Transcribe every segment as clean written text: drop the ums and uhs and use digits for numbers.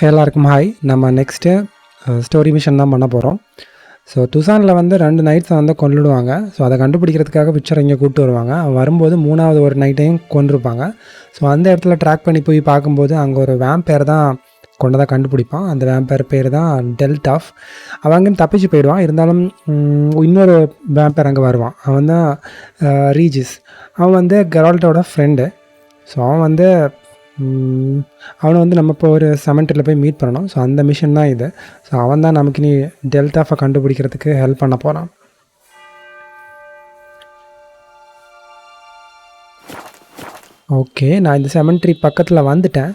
எல்லாருக்கும் ஹாய். நம்ம next story mission தான் பண்ண போகிறோம். ஸோ துசானில் வந்து 2 நைட்ஸை வந்து கொன்னுடுவாங்க. ஸோ அதை கண்டுபிடிக்கிறதுக்காக விச்சர் இங்கே கூப்பிட்டு வருவாங்க. வரும்போது 3வது ஒரு நைட்டையும் கொன்றுருப்பாங்க. ஸோ அந்த இடத்துல ட்ராக் பண்ணி போய் பார்க்கும்போது அங்கே ஒரு வேம்பேர் தான் கொண்டதாக கண்டுபிடிப்பான். அந்த வேம்பேர் பேர் தான் டெல்டாஃப். அவன் அங்கேருந்து தப்பிச்சு போயிடுவான். இருந்தாலும் இன்னொரு வேம்பேர் அங்கே வருவான். அவன் தான் ரீஜிஸ். அவன் வந்து கெரால்ட்டோட ஃப்ரெண்டு. ஸோ அவன் வந்து அவனை வந்து நம்ம இப்போ ஒரு செமெண்ட்ரியில் போய் மீட் பண்ணணும். ஸோ அந்த மிஷன் தான் இது. ஸோ அவன் தான் நமக்கு நீ டெல்டாஃபை கண்டுபிடிக்கிறதுக்கு ஹெல்ப் பண்ண போகிறான். ஓகே, நான் இந்த செமெண்ட்ரி பக்கத்தில் வந்துட்டேன்.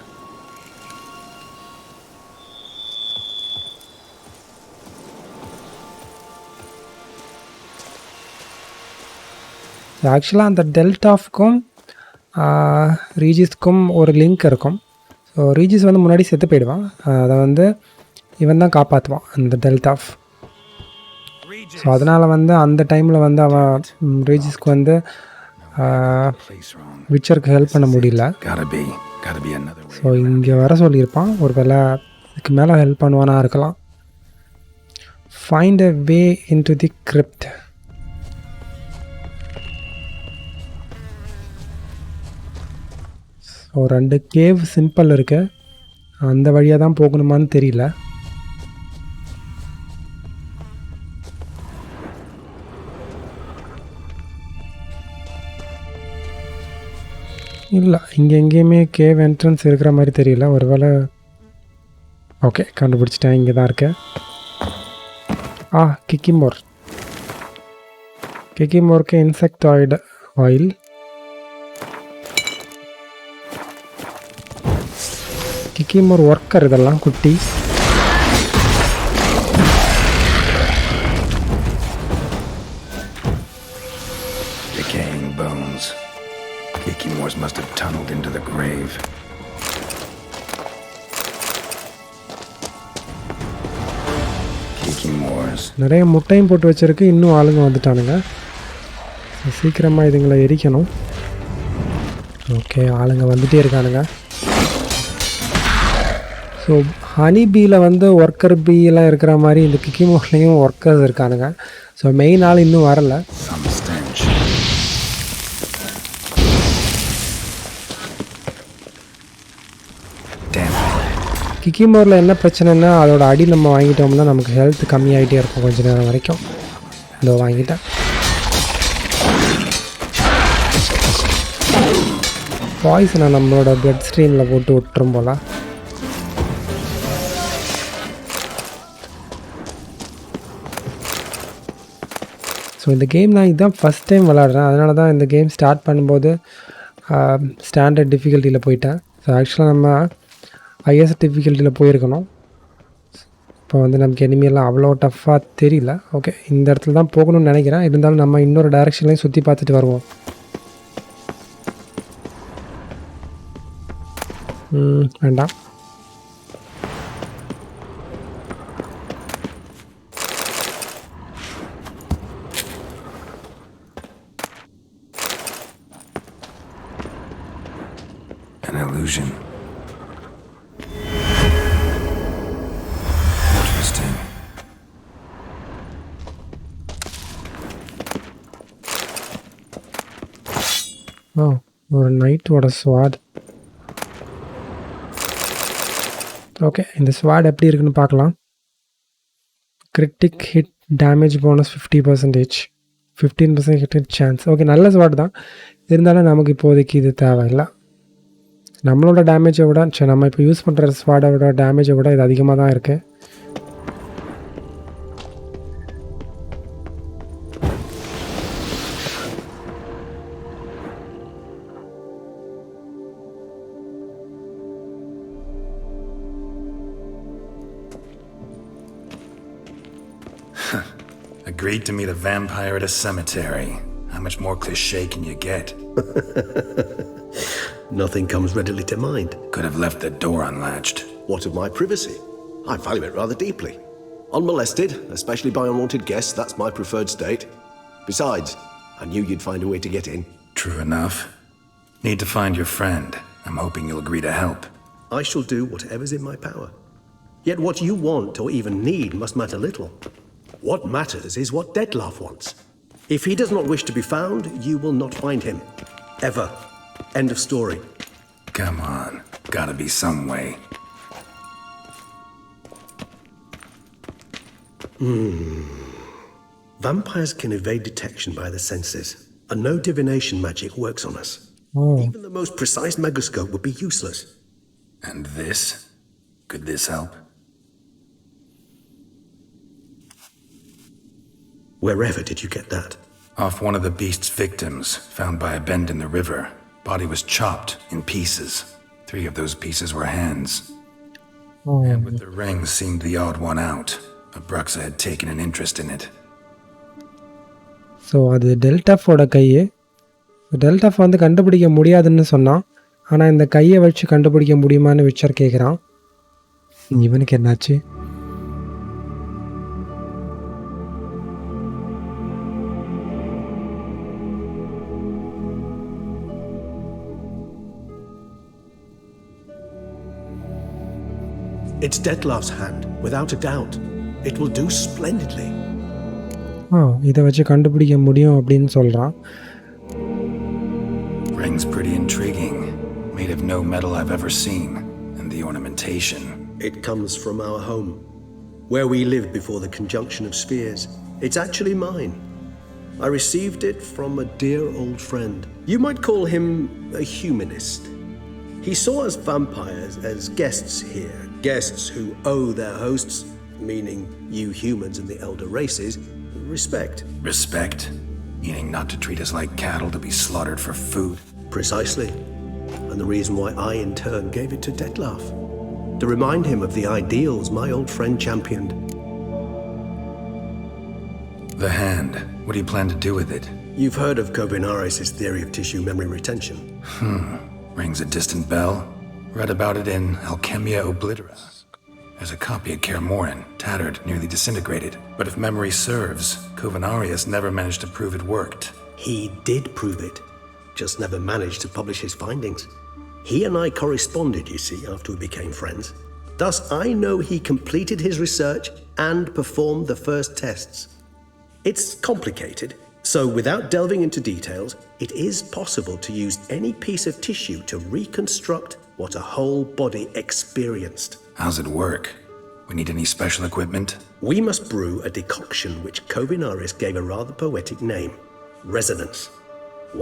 ஆக்சுவலாக அந்த டெல்டாஃப்க்கும் ரீஜிஸ்க்கும் ஒரு லிங்க் இருக்கும். ஸோ ரீஜிஸ் வந்து முன்னாடி செத்து போயிடுவான். அதை வந்து இவன் தான் காப்பாற்றுவான், அந்த டெல்டாஃப். ஸோ அதனால் வந்து அந்த டைமில் வந்து அவன் ரீஜிஸ்க்கு வந்து விச்சருக்கு ஹெல்ப் பண்ண முடியல. ஸோ இங்கே வர சொல்லியிருப்பான். ஒரு வேளை இதுக்கு மேலே ஹெல்ப் பண்ணுவானா இருக்கலாம். Find a way into the crypt. So 2 cave simple இருக்கு. அந்த வழியாக தான் போகணுமான்னு தெரியல. இல்லை, இங்கே எங்கேயுமே கேவ் என்ட்ரன்ஸ் இருக்கிற மாதிரி தெரியல. ஒரு வேளை ஓகே, கண்டுபிடிச்சிட்டேன். இங்கே தான் இருக்கேன். கிக்கிமோர். கிக்கிமோருக்கு இன்செக்டாய்டு ஆயில். கிக்கிமோர் ஒர்க்கர் இதெல்லாம் குட்டி. Decaying bones. Kikimors must have tunneled into the grave. Kikimors. நிறைய முட்டையும் போட்டு வச்சிருக்கு. இன்னும் ஆளுங்க வந்துட்டானுங்க. சீக்கிரமாக இதுங்களை எரிக்கணும். ஓகே, ஆளுங்க வந்துகிட்டே இருக்கானுங்க. ஸோ ஹனி பீயில் வந்து ஒர்க்கர் பீலாம் இருக்கிற மாதிரி இந்த கிக்கிமோர்லேயும் ஒர்க்கர்ஸ் இருக்கானுங்க. ஸோ மெயின் ஆள் இன்னும் வரலை. கிக்கிமோரில் என்ன பிரச்சனைன்னா அதோட அடி நம்ம வாங்கிட்டோம்னா நமக்கு ஹெல்த் கம்மியாகிட்டே இருக்கும் கொஞ்சம் நேரம் வரைக்கும். இதோ வாங்கிட்டேன். பாய்ஸனை நம்மளோட பிளட் ஸ்ட்ரீமில் போட்டு விட்டுரும் போல். ஸோ இந்த கேம் நான் இதுதான் ஃபஸ்ட் டைம் விளாட்றேன். அதனால தான் இந்த கேம் ஸ்டார்ட் பண்ணும்போது ஸ்டாண்டர்ட் டிஃபிகல்ட்டியில் போயிட்டேன். ஸோ ஆக்சுவலாக நம்ம ஹையஸ்ட் டிஃபிகல்ட்டியில் போயிருக்கணும். இப்போ வந்து நமக்கு எனிமியெல்லாம் அவ்வளோ டஃப்பாக தெரியல. ஓகே, இந்த இடத்துல தான் போகணும்னு நினைக்கிறேன். இருந்தாலும் நம்ம இன்னொரு டைரெக்ஷன்லையும் சுற்றி பார்த்துட்டு வருவோம். வேண்டாம். An illusion. Interesting. ஒரு நைட்டோட ஸ்வாட். ஓகே, இந்த ஸ்வாட் எப்படி இருக்குன்னு பார்க்கலாம். Critic hit damage bonus 50%, 15% hit chance. Okay, நல்ல ஸ்வாட் தான். இருந்தாலும் நமக்கு இப்போதைக்கு இது தேவையில்லை. நம்மளோட டேமேஜை விட நம்ம இப்போ யூஸ் பண்ணுற ஸ்வாடோட டேமேஜை விட இது அதிகமாக தான் இருக்குது. Agreed to meet a vampire at a cemetery. How much more cliché can you get? Nothing comes readily to mind. Could have left the door unlatched. What of my privacy? I value it rather deeply. Unmolested, especially by unwanted guests, that's my preferred state. Besides, I knew you'd find a way to get in. True enough. Need to find your friend. I'm hoping you'll agree to help. I shall do whatever's in my power. Yet what you want or even need must matter little. What matters is what Detlef wants. If he does not wish to be found, you will not find him. Ever. End of story. Come on. Gotta be some way. Vampires can evade detection by the senses, and no divination magic works on us. Oh, Even the most precise megascope would be useless. And this? Could this help? Wherever did you get that? Off one of the beast's victims, found by a bend in the river. Body was chopped in pieces. 3 of those pieces were hands. oh. And with the ring seemed the odd one out. Abruxa had taken an interest in it. So அது டெல்டாஃபோட கை. டெல்டாஃப் வந்து கண்டுபிடிக்க முடியாதுன்னு சொன்னான். ஆனால் இந்த கையை வச்சு கண்டுபிடிக்க முடியுமான்னு விச்சர் கேட்குறான். இவனுக்கு என்னாச்சு? It's Detlef's hand, without a doubt. It will do splendidly. இதை வச்சு கண்டுபிடிக்க முடியும் அப்படின்னு சொல்கிறான். Ring's pretty intriguing. Made of no metal I've ever seen. And the ornamentation. It comes from our home, where we lived before the conjunction of spheres. It's actually mine. I received it from a dear old friend. You might call him a humanist. He saw us vampires as guests here, guests who owe their hosts, meaning you humans and the elder races, respect. Respect? Meaning not to treat us like cattle to be slaughtered for food? Precisely. And the reason why I in turn gave it to Detlef. To remind him of the ideals my old friend championed. The hand. What do you plan to do with it? You've heard of Kovinaris' theory of tissue memory retention. Rings a distant bell. Read about it in Alchemia Oblitera. There's a copy of Kaer Morhen, tattered, nearly disintegrated. But if memory serves, Kovinaris never managed to prove it worked. He did prove it, just never managed to publish his findings. He and I corresponded, you see, after we became friends. Thus, I know he completed his research and performed the first tests. It's complicated, so without delving into details, it is possible to use any piece of tissue to reconstruct what a whole body experienced. How's it work? We need any special equipment? We must brew a decoction which Kovinaris gave a rather poetic name, resonance.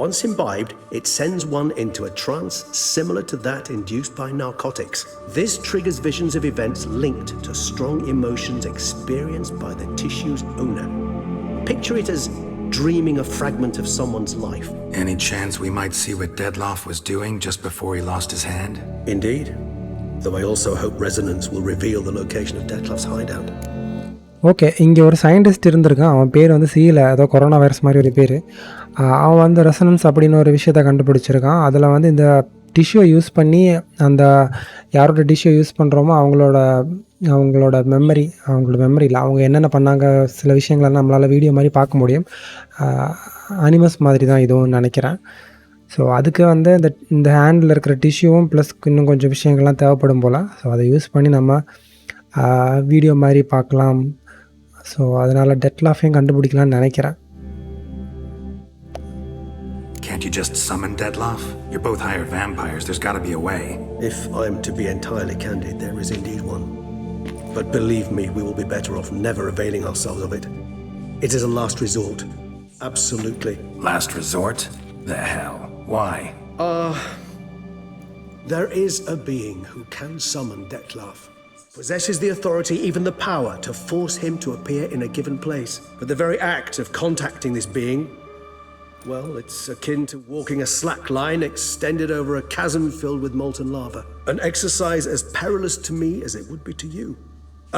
Once imbibed, it sends one into a trance similar to that induced by narcotics. This triggers visions of events linked to strong emotions experienced by the tissue's owner. Picture it as dreaming a fragment of someone's life. Any chance we might see what Detlef was doing just before he lost his hand? Indeed. Though I also hope resonance will reveal the location of Detlef's hideout. Okay, இங்கே ஒரு scientist இருந்திருக்கான். அவன் பேர் வந்து சியில் ஏதோ corona virus மாதிரி ஒரு பேர். அவன் வந்து ரெசனன்ஸ் அப்படின்னு ஒரு விஷயத்தை கண்டுபிடிச்சிருக்கான். அதில் வந்து இந்த டிஷ்யூவை யூஸ் பண்ணி அந்த யாரோட டிஷ்யூ யூஸ் பண்ணுறோமோ அவங்களோட மெமரியில் அவங்க என்னென்ன பண்ணாங்க சில விஷயங்களெல்லாம் நம்மளால் வீடியோ மாதிரி பார்க்க முடியும். அனிமஸ் மாதிரி தான் இதுவும் நினைக்கிறேன். ஸோ அதுக்கு வந்து இந்த ஹேண்டில் இருக்கிற டிஷ்யூவும் ப்ளஸ் இன்னும் கொஞ்சம் விஷயங்கள்லாம் தேவைப்படும் போல். ஸோ அதை யூஸ் பண்ணி நம்ம வீடியோ மாதிரி பார்க்கலாம். ஸோ அதனால் டெட்லாஃபையும் கண்டுபிடிக்கலான்னு நினைக்கிறேன். Can't you just summon Detlef? You're both hired vampires. There's got to be a way. If I'm to be entirely candid, there is indeed one. But believe me, we will be better off never availing ourselves of it. It is a last resort. Absolutely. Last resort? The hell? Why? There is a being who can summon Detlef. Possesses the authority, even the power, to force him to appear in a given place. But the very act of contacting this being, well, it's akin to walking a slack line extended over a chasm filled with molten lava. An exercise as perilous to me as it would be to you.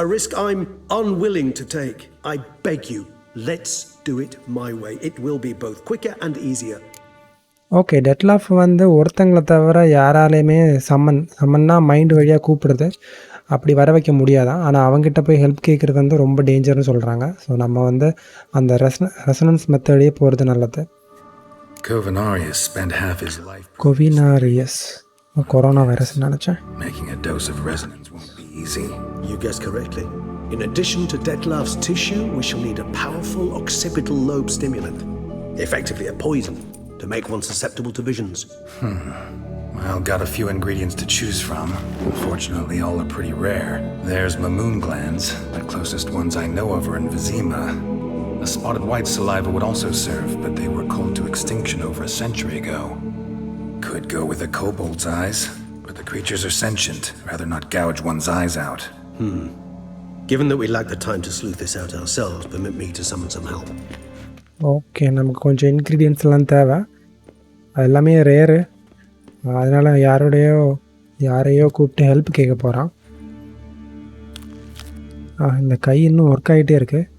A risk I'm unwilling to take. I beg you, let's do it my way. It will be both quicker and easier. Okay, டெட்லாஃப் வந்து ஒருத்தங்களை தவிர யாராலையுமே சம்மன்னா mind வழியாக கூப்பிடுறது அப்படி வர வைக்க முடியாதான். ஆனால் அவங்ககிட்ட போய் ஹெல்ப் கேட்குறது வந்து ரொம்ப டேஞ்சர்னு சொல்கிறாங்க. ஸோ நம்ம வந்து அந்த ரெசனன்ஸ் மெத்தடே போகிறது நல்லது. Kovinaris spent half his life. Kovinaris. Corona virus நினச்சேன். Making a dose of resonance won't be easy. You guessed correctly. In addition to Detlef's tissue, we shall need a powerful occipital lobe stimulant, effectively a poison, to make one susceptible to visions. Well, got a few ingredients to choose from. Unfortunately, all are pretty rare. There's mamoon glands, the closest ones I know of are in Vizima. A spotted white saliva would also serve, but they were cold to extinction over a century ago. Could go with a kobold's eyes, but the creatures are sentient. Rather not gouge one's eyes out. Given that we lack the time to sleuth this out ourselves, permit me to summon some help. Okay, நமக்கு கொஞ்சம் இன்க்ரீடியன்ஸ்லாம் தேவை. அது எல்லாமே rare. அதனால் யாரையோ கூப்பிட்டு help கேட்க போகிறான். இந்த கை இன்னும் ஒர்க் ஆகிட்டே இருக்குது.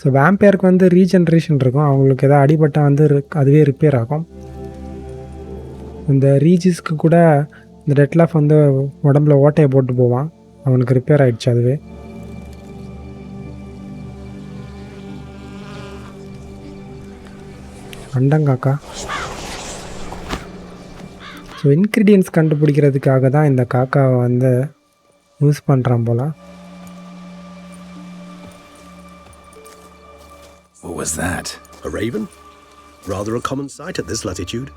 ஸோ வேம்பயருக்கு வந்து ரீஜென்ரேஷன் இருக்கும். அவங்களுக்கு எதாவது அடிபட்டால் வந்து அதுவே ரிப்பேர் ஆகும். இந்த ரீஜிஸ்க்கு கூட இந்த டெட்லாஃப் வந்து உடம்புல ஓட்டையை போட்டு போவான். அவனுக்கு ரிப்பேர் ஆகிடுச்சு அதுவே. அண்டங்காக்கா. ஸோ இன்க்ரீடியன்ஸ் கண்டுபிடிக்கிறதுக்காக தான் இந்த காக்காவை வந்து யூஸ் பண்ணுறான் போல். What was that? A raven? Rather a common sight at this latitude.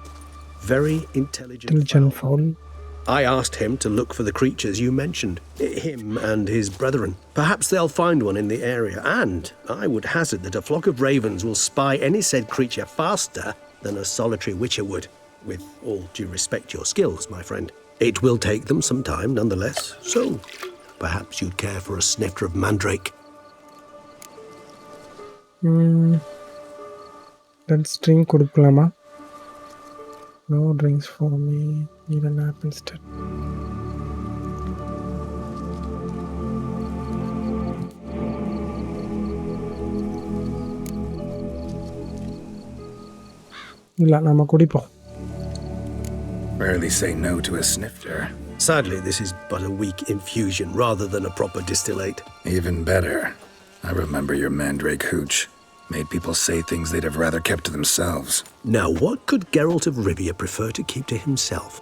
Very intelligent fowl. I asked him to look for the creatures you mentioned, him and his brethren. Perhaps they'll find one in the area, and I would hazard that a flock of ravens will spy any said creature faster than a solitary witcher would. With all due respect to your skills, my friend. It will take them some time, nonetheless, so perhaps you'd care for a snifter of mandrake. Let's drink கொடுக்கலாமா? No drinks for me, need an apple instead. இல்லை, நம்ம குடிப்போம். Rarely say no to a snifter. Sadly, this is but a weak infusion rather than a proper distillate. Even better. I remember your mandrake hooch. Made people say things they'd have rather kept to themselves. Now, what could Geralt of Rivia prefer to keep to himself?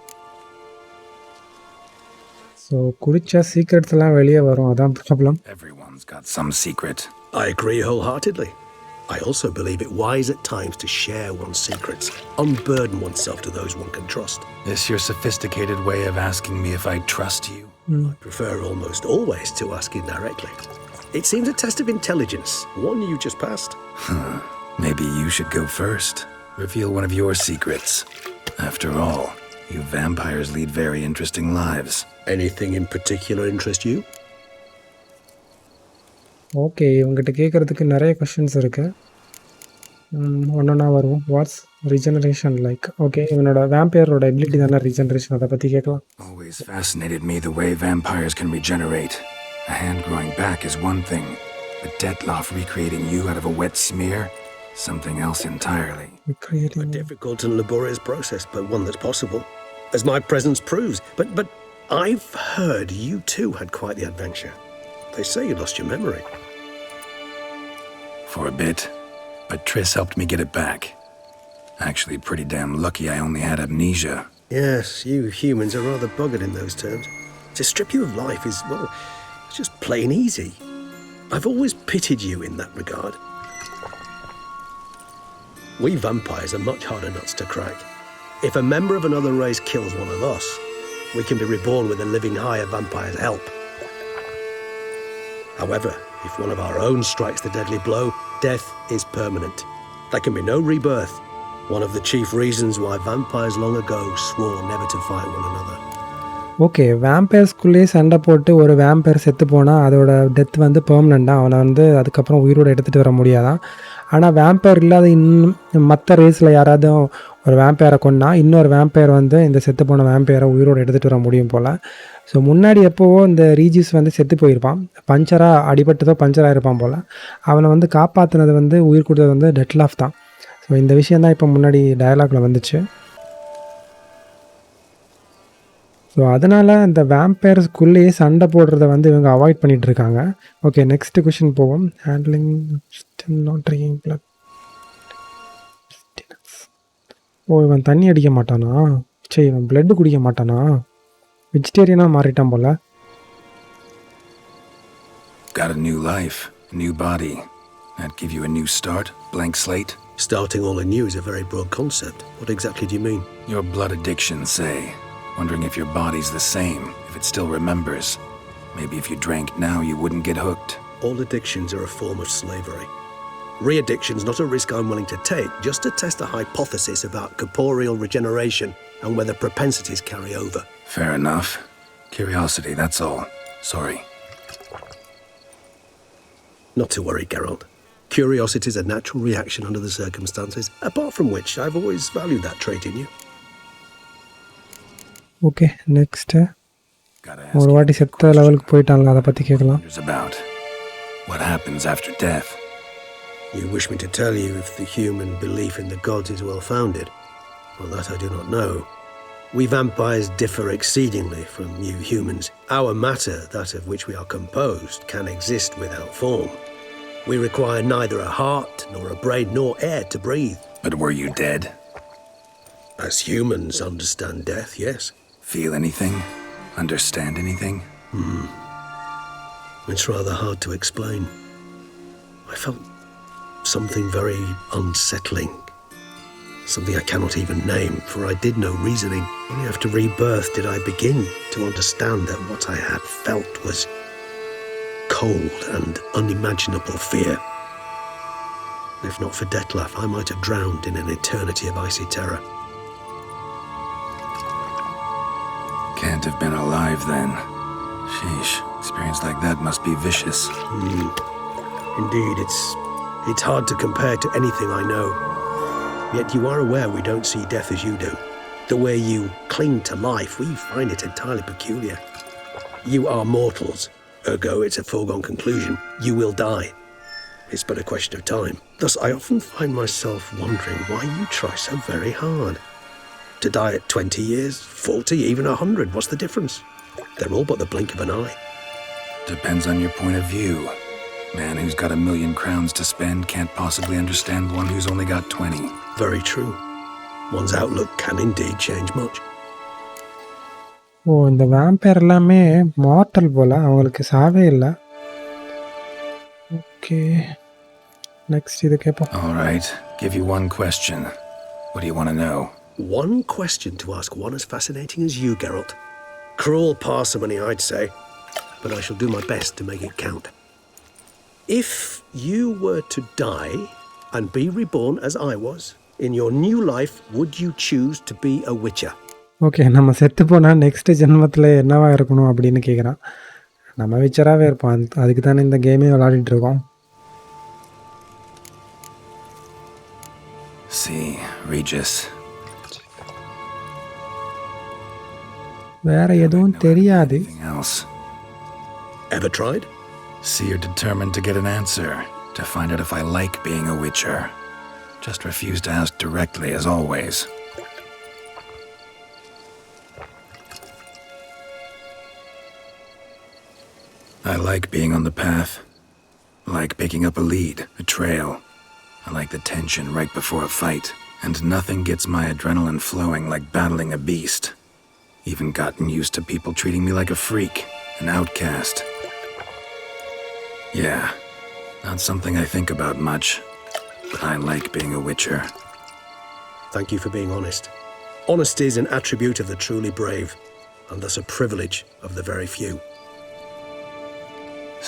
So குடித்தா சீக்ரெட்ஸ்லாம் வெளியே வரும், அதான் problem. Everyone's got some secret. I agree wholeheartedly. I also believe it wise at times to share one's secrets, unburden oneself to those one can trust. This your sophisticated way of asking me if I trust you? I prefer almost always to ask indirectly. It seems a test of intelligence, one you just passed. Maybe you should go first. Reveal one of your secrets. After all, you vampires lead very interesting lives. Anything in particular interest you? Okay, இவங்ககிட்ட கேட்குறதுக்கு நிறைய questions இருக்குது. ஒன்றா வரும். Watts regeneration like? Okay, இவனோட வேம்பயரோட ability தானே regeneration, அதை பற்றி கேட்கலாம். Always fascinated me the way vampires can regenerate. A hand growing back is one thing, but Detlef recreating you out of a wet smear, something else entirely. A difficult and laborious process, but one that's possible, as my presence proves. But I've heard you too had quite the adventure. They say you lost your memory. For a bit, but Triss helped me get it back. Actually, pretty damn lucky I only had amnesia. Yes, you humans are rather buggered in those terms. To strip you of life is, well, it's just plain easy. I've always pitied you in that regard. We vampires are much harder nuts to crack. If a member of another race kills one of us, we can be reborn with a living higher vampire's help. However, if one of our own strikes the deadly blow, death is permanent. There can be no rebirth. One of the chief reasons why vampires long ago swore never to fight one another. Okay, வேம்பயர்ஸ்குள்ளேயே சண்டை போட்டு ஒரு vampire செத்து போனால் அதோட death வந்து பெர்மனெண்ட்டாக, அவனை வந்து அதுக்கப்புறம் உயிரோடு எடுத்துகிட்டு வர முடியாதான். ஆனால் வேம்பயர் இல்லாத இன்னும் மற்ற ரேஸில் யாராவது ஒரு வேம்பயரை கொன்னா இன்னொரு வேம்பயர் வந்து இந்த செத்து போன வேம்பயரை உயிரோடு எடுத்துகிட்டு வர முடியும் போல். ஸோ முன்னாடி எப்போவோ இந்த ரீஜிஸ் வந்து செத்து போயிருப்பான், பஞ்சராக அடிபட்டதோ பஞ்சராக இருப்பான் போல். அவனை வந்து காப்பாற்றினது வந்து உயிர் கொடுத்தது வந்து டெட்லாஃப் தான். ஸோ இந்த விஷயந்தான் இப்போ முன்னாடி டயலாகில் வந்துச்சு. ஸோ அதனால் இந்த வேம்பயர்ஸ்குள்ளேயே சண்டை போடுறத வந்து இவங்க அவாய்ட் பண்ணிகிட்ருக்காங்க. ஓகே, நெக்ஸ்ட் கொஷின் போவோம். Handling not drinking blood. Oh, இவன் தண்ணி அடிக்க மாட்டானா? சரி, இவன் பிளட்டு குடிக்க மாட்டானா? வெஜிடேரியனாக மாறிட்டான் போல். Got a new life, a new body. That give you a new start, blank slate? Starting all anew is a very broad concept. What exactly do you mean? Your blood addictions say. Wondering if your body's the same, if it still remembers. Maybe if you drank now, you wouldn't get hooked. All addictions are a form of slavery. Re-addiction's not a risk I'm willing to take, just to test a hypothesis about corporeal regeneration and whether propensities carry over. Fair enough. Curiosity, that's all. Sorry. Not to worry, Geralt. Curiosity is a natural reaction under the circumstances, apart from which I've always valued that trait in you. Okay, next Gotta ஒரு ask வாட்டி you a செத்த question. லெவலுக்கு போயிட்டான்ல, அதை பற்றி கேட்கலாம். Wonders about what happens after death. You wish me to tell you if the human belief in the gods is well-founded? Well, that I do not know. We vampires differ exceedingly from you humans. Our matter, that of which we are composed, can exist without form. We require neither a heart, nor a brain, nor air to breathe. But were you dead? As humans understand death, yes. Feel anything? Understand anything? It's rather hard to explain. I felt something very unsettling. Something I cannot even name, for I did no reasoning. Only after rebirth did I begin to understand that what I had felt was cold and unimaginable fear. If not for Detlef, I might have drowned in an eternity of icy terror. Can't have been alive then. Sheesh, experience like that must be vicious. Indeed, it's hard to compare to anything I know. Yet you are aware we don't see death as you do. The way you cling to life, we find it entirely peculiar. You are mortals, ergo it's a foregone conclusion. You will die. It's but a question of time. Thus, I often find myself wondering why you try so very hard. To die at 20 years, 40, even 100, what's the difference? They're all but the blink of an eye. Depends on your point of view. Man who's got 1,000,000 crowns to spend can't possibly understand one who's only got 20. Very true. One's outlook can indeed change much. ஓ, இந்த vampire எல்லாமே mortal போல், அவங்களுக்கு சாவே இல்லை. Okay, next இது கேட்போம். All right, give you one question. What do you want to know? One question to ask one as fascinating as you, Geralt. Cruel parsimony, I'd say, but I shall do my best to make it count. If you were to die and be reborn as I was, in your new life, would you choose to be a witcher? Okay, நம்ம செத்து போனால் next ஜென்மத்தில் என்னவா இருக்கணும் அப்படின்னு கேட்குறான். நம்ம விச்சராகவே இருப்போம், அதுக்கு தானே இந்த கேமே விளையாடிட்டு இருக்கோம். See, Regis. வேற எதுவும் தெரியாது. Anything else? Ever tried? See, you're determined to get an answer, to find out if I like being a witcher. Just refuse to ask directly, as always. I like being on the path. I like picking up a lead, a trail. I like the tension right before a fight. And nothing gets my adrenaline flowing like battling a beast. Even gotten used to people treating me like a freak, an outcast. Yeah, not something I think about much, but I like being a witcher. Thank you for being honest. Honesty is an attribute of the truly brave, and thus a privilege of the very few.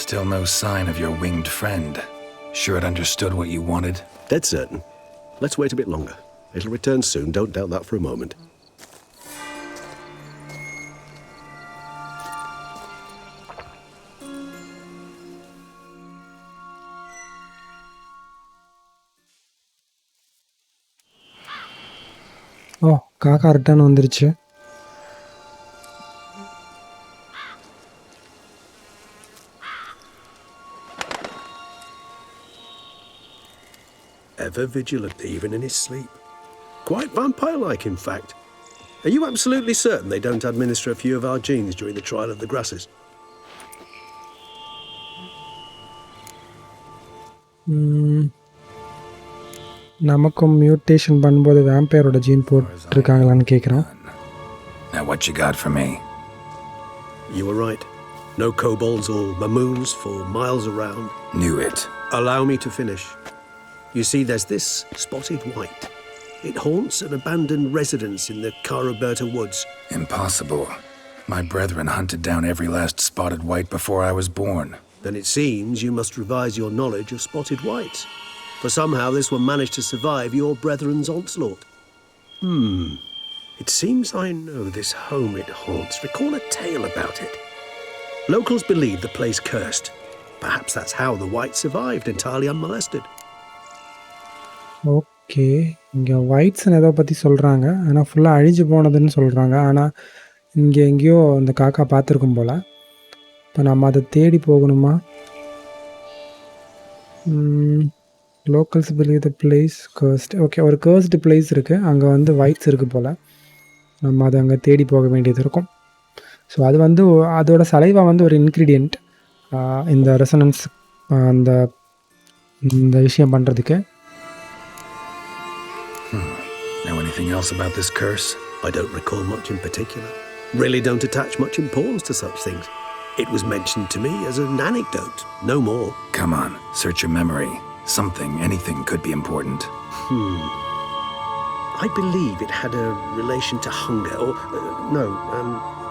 Still no sign of your winged friend. Sure it understood what you wanted? Dead certain. Let's wait a bit longer. It'll return soon, don't doubt that for a moment. ஓ, காக்கா return வந்துருச்சு. Ever vigilant, even in his sleep. Quite vampire-like, in fact. Are you absolutely certain they don't administer a few of our genes during the trial of the grasses? நமக்கும் mutation பண்ணும்போது வேம்பயரோட gene போட்டிருக்காங்களான்னு கேட்குறான். Now what you got for me? You were right. No kobolds or mamoons for miles around. Knew it. Allow me to finish. You see, there's this spotted white. It haunts an abandoned residence in the Caraberta woods. Impossible. My brethren hunted down every last spotted white before I was born. Then it seems you must revise your knowledge of spotted whites. For somehow this one managed to survive your brethren's onslaught. It seems I know this home it haunts. Recall a tale about it. Locals believe the place cursed. Perhaps that's how the white survived entirely unmolested. Okay, இங்கே ஒயிட்ஸ்ன்னு ஏதோ பற்றி சொல்கிறாங்க. ஆனால் ஃபுல்லாக அழிஞ்சு போனதுன்னு சொல்கிறாங்க. ஆனால் இங்கே எங்கேயோ இந்த காக்கா பார்த்துருக்கும் போல். இப்போ நம்ம அதை தேடி போகணுமா? Locals believe the place cursed. Okay, ஒரு கர்ஸ்டு பிளேஸ் இருக்குது. அங்கே வந்து ஒயிட்ஸ் இருக்குது போல். நம்ம அதை அங்கே தேடி போக வேண்டியது இருக்கும். ஸோ அது வந்து அதோட சலைவா வந்து ஒரு இன்க்ரீடியண்ட் இந்த ரெசனன்ஸ் அந்த இந்த விஷயம் பண்ணுறதுக்கு. Know anything else about this curse? I don't recall much in particular. Really don't attach much importance to such things. It was mentioned to me as an anecdote, no more. Come on, search your memory. Something, anything could be important. I believe it had a relation to hunger, or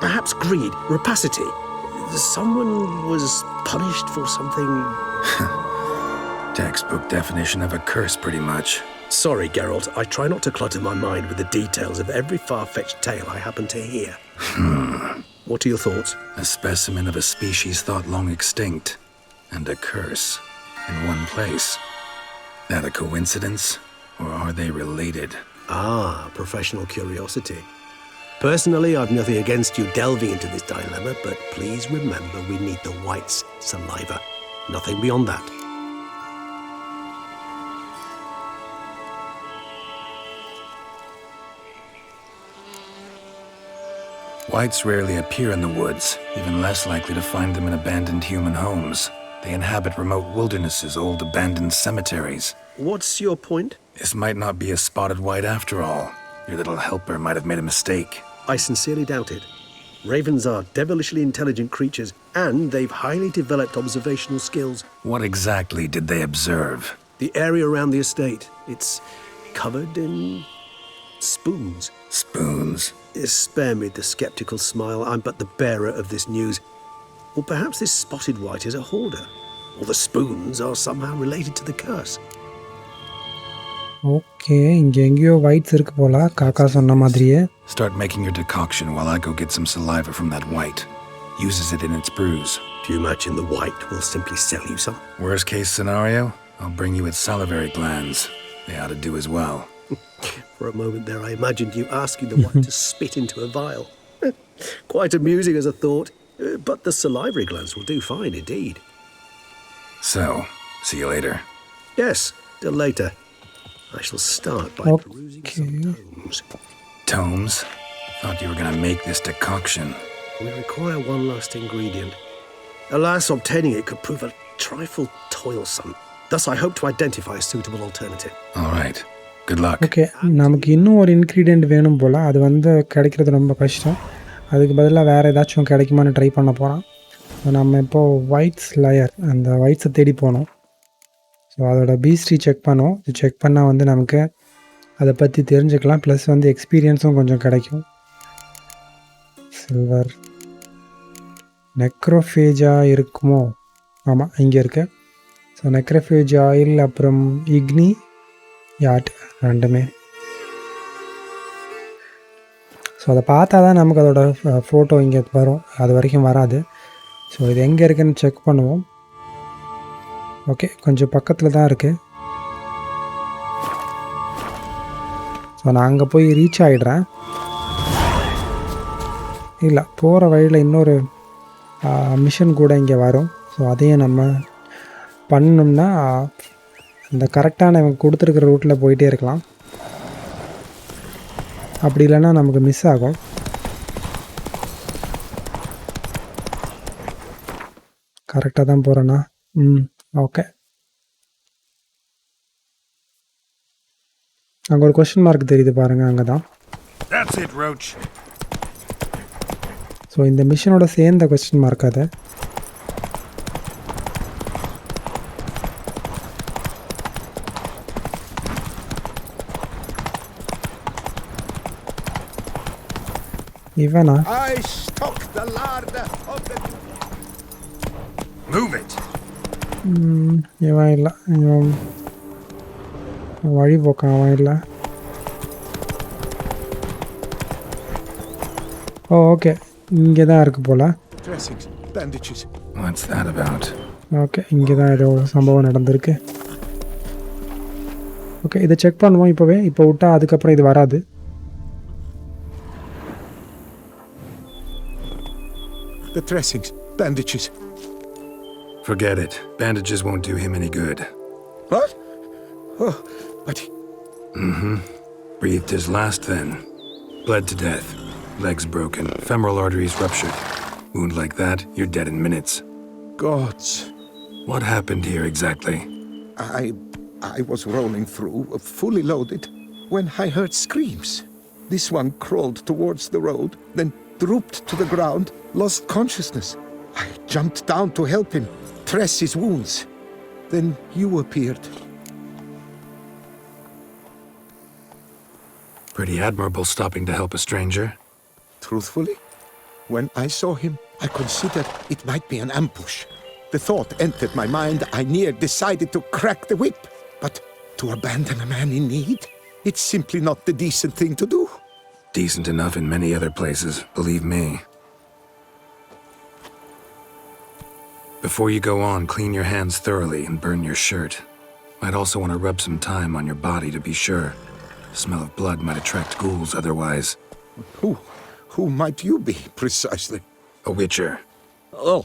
perhaps greed, rapacity. Someone was punished for something. Textbook definition of a curse, pretty much. Sorry, Geralt. I try not to clutter my mind with the details of every far-fetched tale I happen to hear. What are your thoughts? A specimen of a species thought long extinct, and a curse in one place. That a coincidence, or are they related? Professional curiosity. Personally, I've nothing against you delving into this dilemma, but please remember we need the white's saliva. Nothing beyond that. Whites rarely appear in the woods, even less likely to find them in abandoned human homes. They inhabit remote wildernesses, old abandoned cemeteries. What's your point? This might not be a spotted white after all. Your little helper might have made a mistake. I sincerely doubt it. Ravens are devilishly intelligent creatures, and they've highly developed observational skills. What exactly did they observe? The area around the estate. It's covered in spoons. Spoons? Spare me the skeptical smile. I'm but the bearer of this news. Or perhaps this spotted white is a hoarder. Or the spoons are somehow related to the curse. Okay, இங்கே எங்கேயோ whites இருக்குது போல், காக்கா சொன்ன மாதிரியே. Start making your decoction while I go get some saliva from that white. Uses it in its brews. Do you imagine the white will simply sell you some? Worst case scenario, I'll bring you its salivary glands. They ought to do as well. For a moment there, I imagined you asking the white to spit into a vial. Quite amusing as a thought, but the salivary glands will do fine indeed. So, see you later. Yes, till later. I shall start by perusing some tomes. Tomes? Thought you were gonna make this decoction. We require one last ingredient. Alas, obtaining it could prove a trifle toilsome. Thus, I hope to identify a suitable alternative. All right. Good luck. Okay, நமக்கு இன்னும் ஒரு ingredient வேணும் போல். அது வந்து கிடைக்கிறது ரொம்ப கஷ்டம். அதுக்கு பதிலாக வேறு ஏதாச்சும் கிடைக்குமான்னு ட்ரை பண்ண போகிறோம். ஸோ நம்ம இப்போது ஒயிட்ஸ் லேயர் அந்த ஒயிட்ஸை தேடி போனோம். ஸோ அதோட பீஸ்ட்ரி செக் பண்ணோம். இது செக் பண்ணால் வந்து நமக்கு அதை பற்றி தெரிஞ்சுக்கலாம். ப்ளஸ் வந்து எக்ஸ்பீரியன்ஸும் கொஞ்சம் கிடைக்கும். சில்வர் நெக்ரோஃபேஜா இருக்குமோ? ஆமாம், இங்கே இருக்குது. ஸோ நெக்ரோஃபேஜ் ஆயில் அப்புறம் இக்னி யாட் ரெண்டுமே. ஸோ அதை பார்த்தா தான் நமக்கு அதோட ஃபோட்டோ இங்கே வரும், அது வரைக்கும் வராது. ஸோ இது எங்கே இருக்குதுன்னு செக் பண்ணுவோம். ஓகே, கொஞ்சம் பக்கத்தில் தான் இருக்குது. ஸோ நான் அங்கே போய் ரீச் ஆகிடுறேன். இல்லை, போகிற வழியில் இன்னொரு மிஷன் கூட இங்கே வரும். ஸோ அதையும் நம்ம பண்ணோம்னா இந்த கரெக்டான இவங்க கொடுத்துருக்குற ரூட்டில் போயிட்டே இருக்கலாம். அப்படி இல்லைன்னா நமக்கு மிஸ் ஆகும். கரெக்டாக தான் போகிறேண்ணா. ஓகே. அங்கே ஒரு கொஸ்டின் மார்க் தெரியுது பாருங்கள், அங்கே தான். ஸோ இந்த மிஷனோட சேர்ந்த கொஸ்டின் மார்க் அது. இவனா? I stock the larder of the... Move it! இவன் இல்லை, இவன் வழி போக்கான். அவன் இல்லை. ஓ ஓகே, இங்கே தான் இருக்குது போல். Dressings, bandages. What's that about? Okay, இங்கே தான் ஏதோ சம்பவம் நடந்திருக்கு. ஓகே, இதை செக் பண்ணுவோம் இப்போவே. இப்போ விட்டா அதுக்கப்புறம் இது வராது. The dressings, bandages. Forget it. Bandages won't do him any good. What? Oh, but he... Breathed his last then. Bled to death. Legs broken. Femoral arteries ruptured. Wound like that, you're dead in minutes. Gods. What happened here exactly? I was rolling through, fully loaded, when I heard screams. This one crawled towards the road, then drooped to the ground, lost consciousness. I jumped down to help him, dress his wounds. Then you appeared. Pretty admirable stopping to help a stranger. Truthfully, when I saw him, I considered it might be an ambush. The thought entered my mind, I near decided to crack the whip. But to abandon a man in need? It's simply not the decent thing to do. Decent enough in many other places, believe me. Before you go on, clean your hands thoroughly and burn your shirt. Might also want to rub some time on your body to be sure. The smell of blood might attract ghouls otherwise. Who might you be, precisely? A witcher. Oh.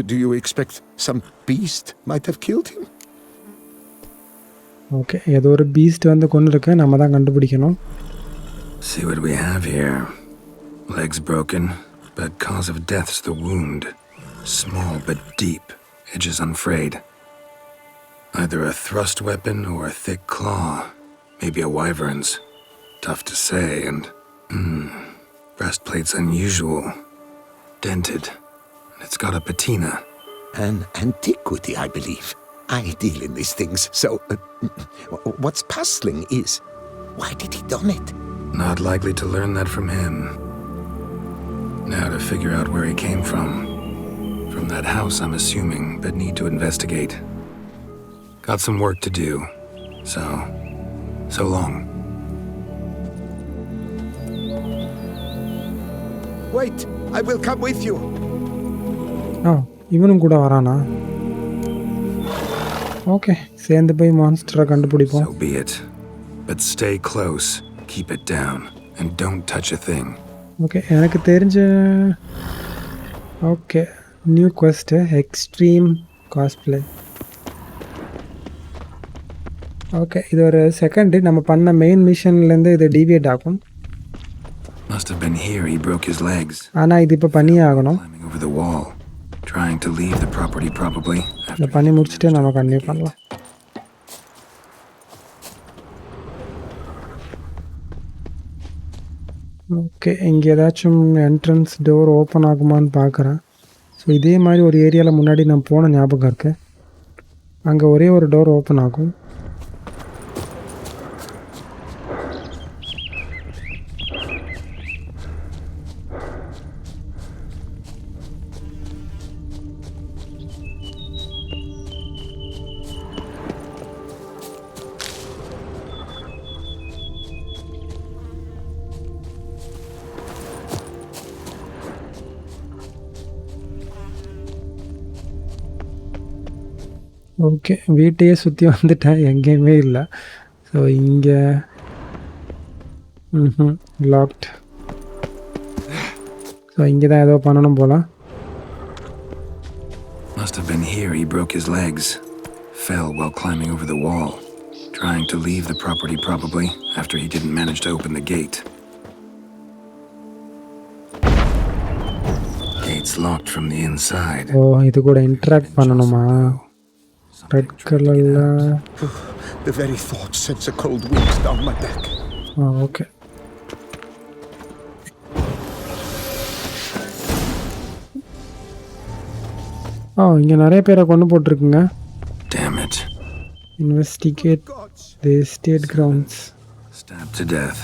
Do you expect some beast might have killed him? Okay, ஏதோ ஒரு Beast வந்து கொண்டு இருக்கு. நம்ம தான் கண்டுபிடிக்கணும். See what we have here. Legs broken, but cause of death's the wound. Small but deep, edges unfrayed. Either a thrust weapon or a thick claw. Maybe a wyvern's. Tough to say, and... breastplate's unusual. Dented. It's got a patina. An antiquity, I believe. I deal in these things, so... what's puzzling is, why did he done it? Not likely to learn that from him. Now to figure out where he came from. From that house, I'm assuming, but need to investigate. Got some work to do. So long. Wait, I will come with you. இவனும் கூட வரானா? Okay, சேர்ந்து போய் மான்ஸ்டரை கண்டுபிடிப்போம். So be it. But stay close, keep it down, and don't touch a thing. Okay, எனக்கு தெரிஞ்ச okay new quest extreme cosplay. Okay, இது ஒரு செகண்டு நம்ம பண்ண மெயின் மிஷன்லேருந்து இது டீவியேட் ஆகும். Must have been here he broke his legs. ஆனால் இது இப்போ பண்ணியே ஆகணும். Climbing over the wall, trying to leave the property probably. இதை பண்ணி முடிச்சுட்டு நம்ம கண்டினியூ பண்ணலாம். ஓகே, இங்கே ஏதாச்சும் என்ட்ரன்ஸ் டோர் ஓப்பன் ஆகுமான்னு பார்க்குறேன். ஸோ இதே மாதிரி ஒரு ஏரியாவில் முன்னாடி நான் போன ஞாபகம் இருக்குது. அங்கே ஒரே ஒரு டோர் ஓப்பன் ஆகும். ஓகே, வீட்டையே சுற்றி வந்துட்டேன், எங்கேயுமே இல்லை. ஸோ இங்கே லாக்ட். ஸோ இங்கே தான் ஏதோ பண்ணணும் போல. Must have been here he broke his legs. Fell while climbing over the wall. Trying to leave the property probably, after he didn't manage to open the gate. Gate's locked from the inside. ஓ, இது கூட interact பண்ணணுமா? Red கலரில். The very thought sends a cold wind down my back. Okay, இங்கே நிறைய பேரை கொண்டு போட்டிருக்குங்க. Damn it. Investigate the estate grounds. Stabbed to death.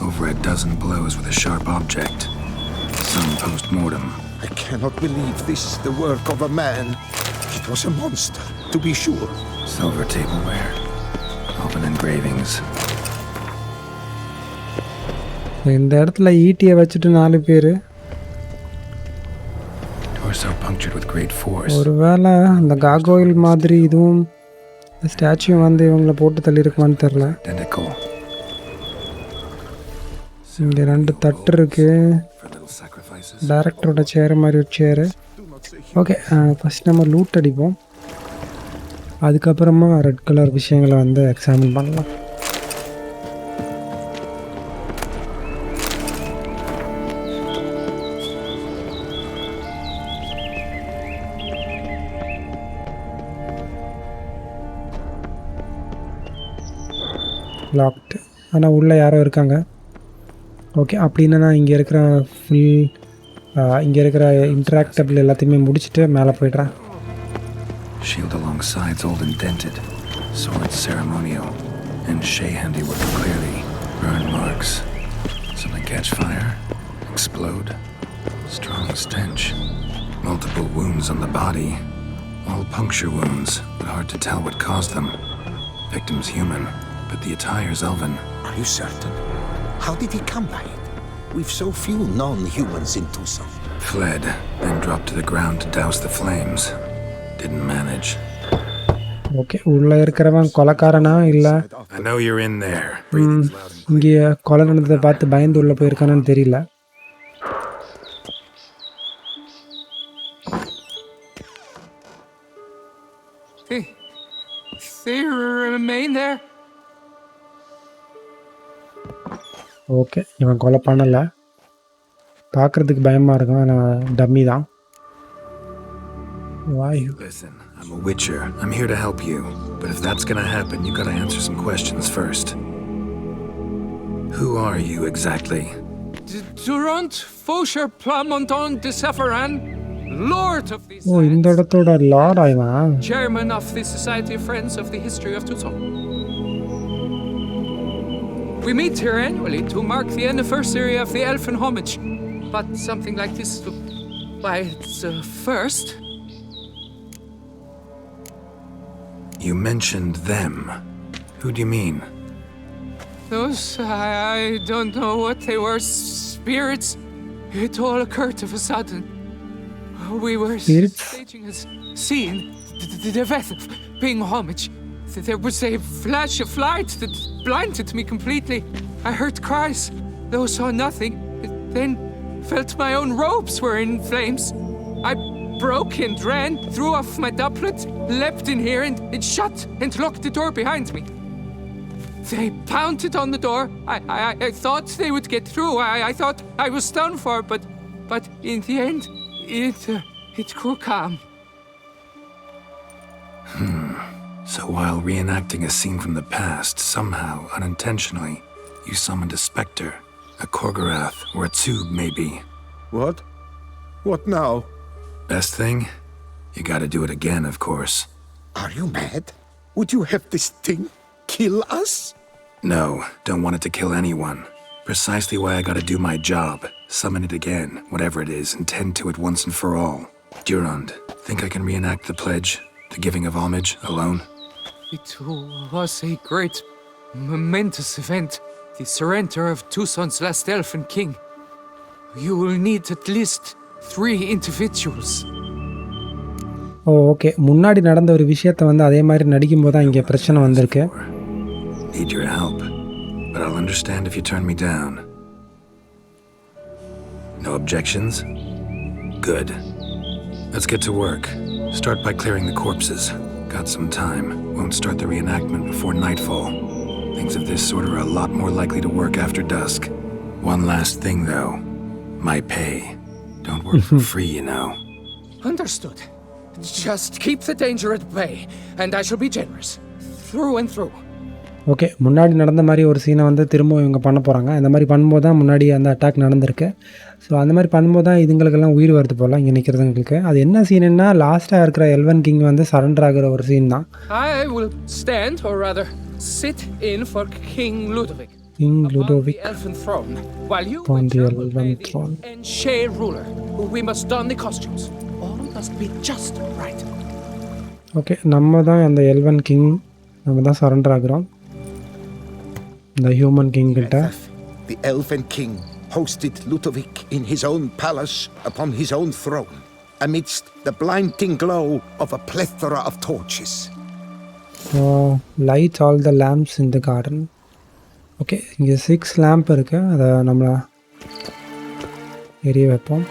Over a dozen blows with a sharp object. Some post-mortem. I cannot believe this is the work of a man. It was a monster, to be sure. Silver tableware. Open engravings. இந்த இடத்துல ஈட்டியை வச்சுட்டு 4 பேர். Torso punctured with great force. ஒருவேளை அந்த கார்கோயில் மாதிரி இதுவும் statue வந்து இவங்களை போட்டு தள்ளியிருக்குமான்னு தெரில. Identical. இங்கே 2 தட்டு இருக்கு. For little sacrifices. டைரக்டரோட சேர் மாதிரி ஒரு சேரு. ஓகே, ஃபஸ்ட் நம்ம லூட் அடிப்போம். அதுக்கப்புறமா ரெட் கலர் விஷயங்களை வந்து எக்ஸாமின் பண்ணலாம். லாக்டு, ஆனால் உள்ளே யாரோ இருக்காங்க. ஓகே, அப்படின்னா இங்கே இருக்கிற இங்கே இருக்கிற இன்ட்ராக்டபிள் எல்லாத்தையுமே முடிச்சுட்டு மேலே போய்ட்றேன். Shield along sides old and dented. Sword ceremonial. And Shea handiwork clearly. Burn marks. Something catch fire. Explode. Strong stench. Multiple wounds on the body. All puncture wounds, but hard to tell what caused them. Victim's human, but the attire's elven. Are you certain? How did he come by it? We've so few non-humans in Tucson. Fled, then dropped to the ground to douse the flames. Didn't manage. Okay, உள்ளே இருக்கிறவன் கொலைக்காரனா இல்லை I know you're in there. Breathing's loud and clear. இங்கே கொலை நடந்ததை பார்த்து பயந்து உள்ளே போயிருக்கானு தெரியல. They remain there? ஓகே, இவன் கொலை பண்ணலை. பார்க்குறதுக்கு பயமாக இருக்கும், ஆனால் டம்மி தான். வாயு. Listen, I'm a witcher. I'm here to help you. But if that's gonna happen, you gotta answer some questions first. Who are you exactly? Durant Faucher Plamondon de Sepharan, Lord of these ஓ, இந்த lands, இடத்தோட லார்டா இவன். Chairman of the Society of Friends of the History of Tucson. We meet here annually to mark the anniversary of the Elfin homage. But something like this, why, it's first. You mentioned them. Who do you mean? Those, I don't know what they were, spirits. It all occurred of a sudden. We were Spirits? staging a scene, the death of paying homage. There was a flash of light that blinded me completely. I heard cries, though saw nothing. Then felt my own robes were in flames. I broke and ran, threw off my doublet, leapt in here and shut and locked the door behind me. They pounded on the door. I thought they would get through. I thought I was done for, but in the end, it grew calm. So while reenacting a scene from the past, somehow, unintentionally, you summoned a specter, a Korgorath, or a tube, maybe. What? What now? Best thing? You gotta do it again, of course. Are you mad? Would you have this thing kill us? No, don't want it to kill anyone. Precisely why I gotta do my job. Summon it again, whatever it is, and tend to it once and for all. Durand, think I can reenact the pledge, the giving of homage, alone? It was a great, momentous event. The surrender of Tucson's last elfin king. You will need at least 3 individuals. Oh, okay, முன்னாடி நடந்த ஒரு விஷயத்தை வந்து அதே மாதிரி நடிக்கும்போது தான் இங்கே பிரச்சனை வந்திருக்கு. Need your help, but I'll understand if you turn me down. No objections? Good. Let's get to work. Start by clearing the corpses. Got some time. Won't start the reenactment before nightfall. Things of this sort are a lot more likely to work after dusk. One last thing, though. My pay. Don't work for free, you know. Understood. Just keep the danger at bay, and I shall be generous. Through and through. Okay, முன்னாடி நடந்த மாதிரி ஒரு சீனை வந்து திரும்ப இவங்க பண்ண போகிறாங்க. இந்த மாதிரி பண்ணும்போது தான் முன்னாடி அந்த அட்டாக் நடந்திருக்கு. ஸோ அந்த மாதிரி பண்ணும்போது தான் இதுங்களுக்கெல்லாம் உயிர் வருது போல் இங்கே நிற்கிறதுங்களுக்கு. அது என்ன சீனுன்னா லாஸ்ட்டாக இருக்கிற எல்வன் கிங் வந்து சரண்டர் ஆகிற ஒரு சீன் தான். I will stand, or rather, sit in for King Ludovic. King Upon Ludovic the elfin throne, while you upon the enter will elven be the throne. Share ruler. We must don the costumes. All must be just right. Okay, நம்ம தான் அந்த elven king, நம்ம தான் surrender ஆகிறோம் இந்த human king கிட்ட. The elven king hosted Ludovic in his own palace upon his own throne, amidst the blinding glow of a plethora of torches. Light all the lamps in the garden. Okay, இங்கே 6 lamp இருக்குது, அதை நம்ம எரிய வைப்போம்.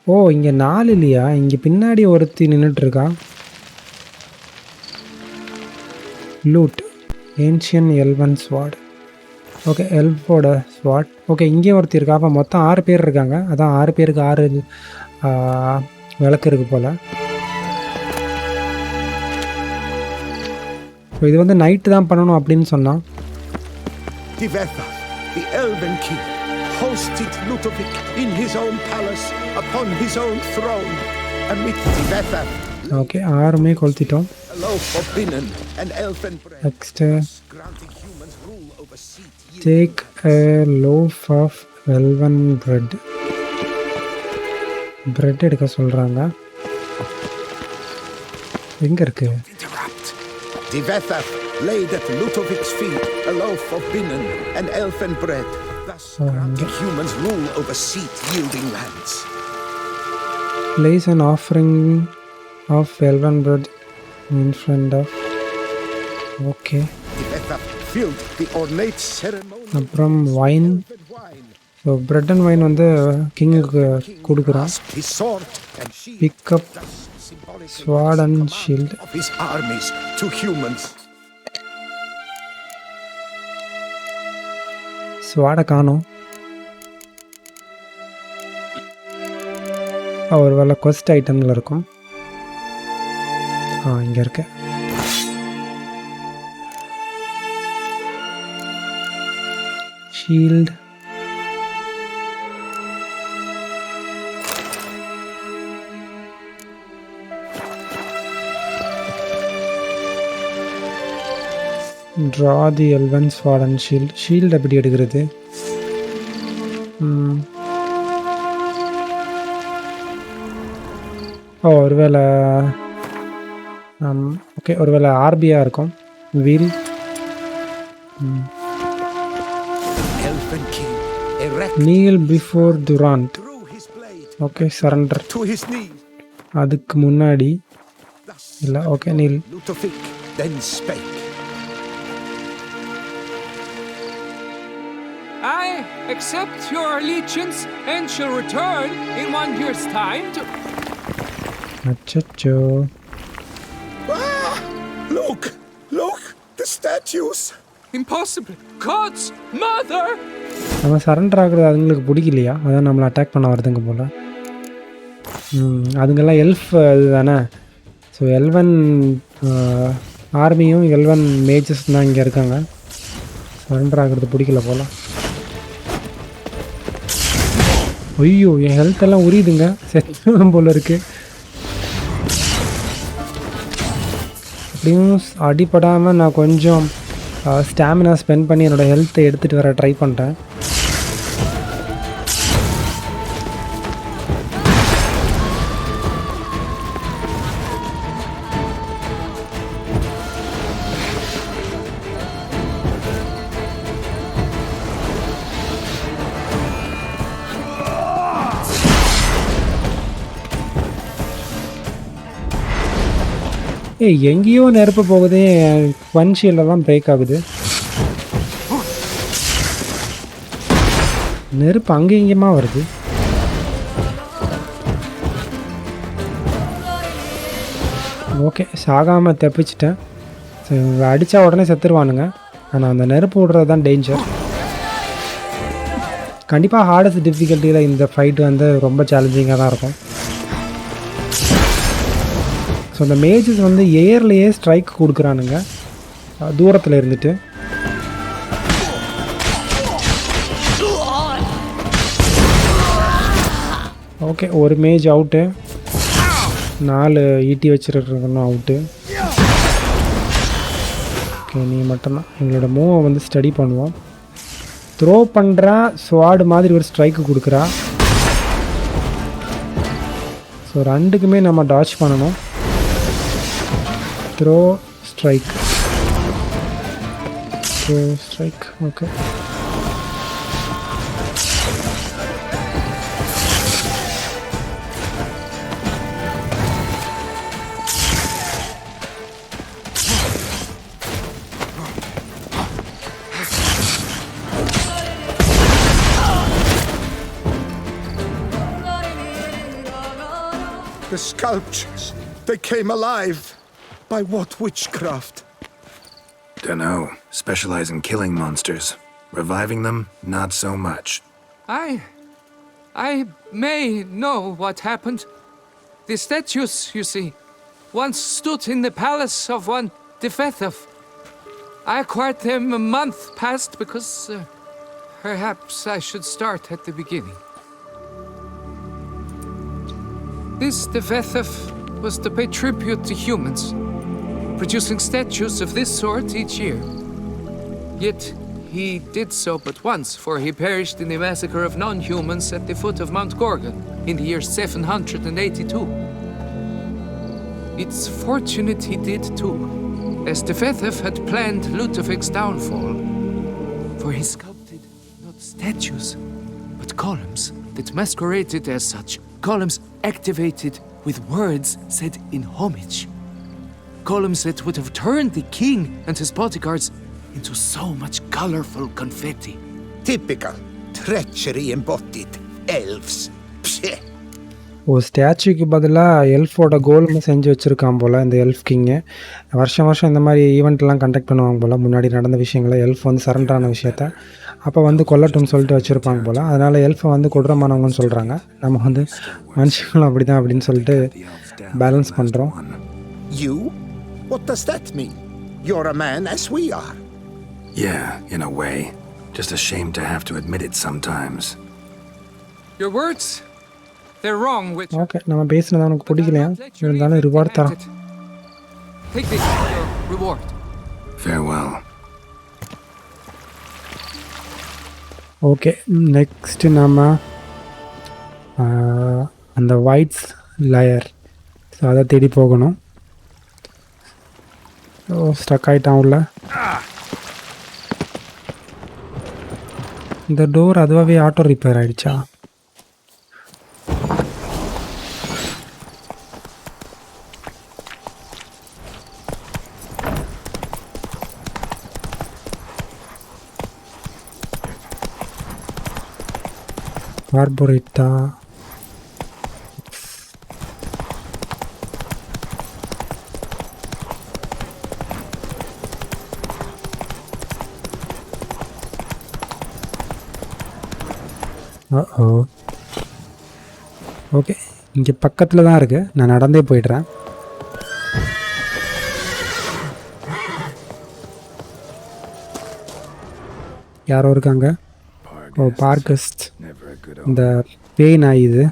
ஓ, இங்கே 4 இல்லையா? இங்கே பின்னாடி ஒருத்தி நின்றுட்டுருக்கா. லூட் ஏன்ஷியன் எல்வன் ஸ்வாட். ஓகே, எல்ஃபோட ஸ்வாட். ஓகே, இங்கே ஒருத்தி இருக்கா. அப்போ மொத்தம் 6 பேர் இருக்காங்க. அதான் 6 பேருக்கு 6 விளக்கு இருக்குது போல். ஸோ இது வந்து நைட்டு தான் பண்ணணும் அப்படின்னு சொன்னான். The elven king hosted Ludovic in his own palace upon his own throne, amid Tivetha. Okay, 6மே கொளுத்திட்டோம். A loaf of linen and elfin bread. Next Granting humans rule over seat. take a loaf of elven bread. Bread எடுக்க சொல்கிறாங்க. எங்கே இருக்கு? Interrupt. Tivetha laid at Ludovic's feet a loaf of linen and elfin bread, thus granting humans rule over seat-yielding lands. Place an offering of elven bread in front of. Okay, Tivetha filled the ornate ceremony அப்புறம் wine. with wine. So bread and wine வந்து கிங்குக்கு கொடுக்குறோம். His sword and shield, pick up thus symbolically sword and shield. of his armies to humans. ஸ்வாடை காணோம். ஒரு வேளை கொஸ்ட் ஐட்டமில் இருக்கும். இங்கே இருக்கு. Shield. Draw the elven sword and shield. Shield எப்படி எடுக்கிறது? ஒருவேளை ஓகே, ஒருவேளை ஆர்பியாக இருக்கும். வீல். Elven king erect kneel before Durant. drew his blade okay, surrender. to his knees. அதுக்கு முன்னாடி Thus இல்லை. Okay, kneel. Ludovic then spake. I accept your allegiance and shall return in 1 year's time to... அச்சோ, Ah! Look! Look! The statues! Impossible! God's mother! நம்ம surrender ஆகுறது அதுங்களுக்கு பிடிக்கலையா? அதான் நம்மளை அட்டாக் பண்ண வருதுங்க போல். அதுங்கெல்லாம் எல்ஃப் இது தானே. ஸோ எல்வன் ஆர்மியும் எல்வன் மேஜஸ் தான் இங்கே இருக்காங்க. சரண்டர் ஆகிறது பிடிக்கல போல். ஐயோ, என் ஹெல்த் எல்லாம் உரியுதுங்க. செத்துடும் போல் இருக்குது. அப்படியும் அடிப்படாமல் நான் கொஞ்சம் ஸ்டாமினா ஸ்பெண்ட் பண்ணி என்னோடய ஹெல்த்தை எடுத்துகிட்டு வர ட்ரை பண்ணுறேன். எங்கேயோ நெருப்பு போகுது. வன்ஷீல்டெல்லாம் பிரேக் ஆகுது. நெருப்பு அங்கே இங்கேயுமா வருது. ஓகே, சாகாமல் தப்பிச்சிட்டேன். அடித்தா உடனே செத்துருவானுங்க. ஆனால் அந்த நெருப்பு விடுறது தான் டேஞ்சர். கண்டிப்பாக ஹார்டஸ்ட் டிஃபிகல்ட்டியில் இந்த ஃபைட் வந்து ரொம்ப சேலஞ்சிங்காக தான் இருக்கும். ஸோ இந்த மேஜஸ் வந்து ஏர்லேயே ஸ்ட்ரைக் கொடுக்குறானுங்க தூரத்தில் இருந்துட்டு. ஓகே, ஒரு மேஜ் அவுட்டு, 4 ஈட்டி வச்சுருக்கணும் அவுட்டு. ஓகே, நீ மட்டும்தான். எங்களோட மூவை வந்து ஸ்டடி பண்ணுவோம். த்ரோ பண்ணுறா, ஸ்வாடு மாதிரி ஒரு ஸ்ட்ரைக்கு கொடுக்குறா. ஸோ ரெண்டுக்குமே நம்ம டாச் பண்ணணும். Throw strike, throw strike. Okay, The sculptures, they came alive. By what witchcraft? Dunno. Specialize in killing monsters. Reviving them, not so much. I may know what happened. The statues, you see, once stood in the palace of one Defethov. I acquired them a month past because perhaps I should start at the beginning. This Defethov was to pay tribute to humans, producing statues of this sort each year. Yet he did so but once, for he perished in the massacre of non-humans at the foot of Mount Gorgon in the year 782. It's fortunate he did too, as Defethov had planned Ludovic's downfall, for he sculpted not statues, but columns that masqueraded as such. Columns activated with words said in homage. Columns that would have turned the king and his bodyguards into so much colorful confetti. Typical. Treachery embodied. Elves. Psheh. ஒரு ஸ்டாச்சுக்கு பதிலாக எல்ஃபோட கோல்னு செஞ்சு வச்சுருக்கான் போல் இந்த எல்ஃப் king. வருஷம் இந்த மாதிரி ஈவெண்ட்லாம் conduct பண்ணுவாங்க போல். முன்னாடி நடந்த விஷயங்களை எல்ஃப் வந்து சரண்டரான விஷயத்த அப்போ வந்து கொல்லட்டும்னு சொல்லிட்டு வச்சுருப்பாங்க போல். அதனால் எல்ஃபை வந்து கொடூரமானவங்கன்னு சொல்கிறாங்க. நம்ம வந்து மனுஷங்களும் அப்படி தான் அப்படின்னு சொல்லிட்டு பேலன்ஸ் பண்ணுறோம். You? What does that mean? You're a man as we are. Yeah, in a way. Just ashamed to have to admit it sometimes. Your words? They're wrong, Witcher. Okay, நம்ம பேசினது உனக்கு பிடிக்கலையா? இருந்தாலும் ரிவார்ட் தரோம். Take this as your reward. Farewell. Okay, next நம்ம அந்த whites layer, so அதை தேடி போகணும். ஓ, ஸ்டக் ஆகிட்டான் உள்ள. இந்த டோர் அதுவாகவே ஆட்டோ ரிப்பேர் ஆகிடுச்சா? கார்பரேட்டா? ஓகே, இங்கே பக்கத்தில் தான் இருக்குது. நான் நடந்தே போய்ட்றேன். யாரோ இருக்காங்க. ஓ, பார்கஸ்ட். இந்த பேய் நாய், இது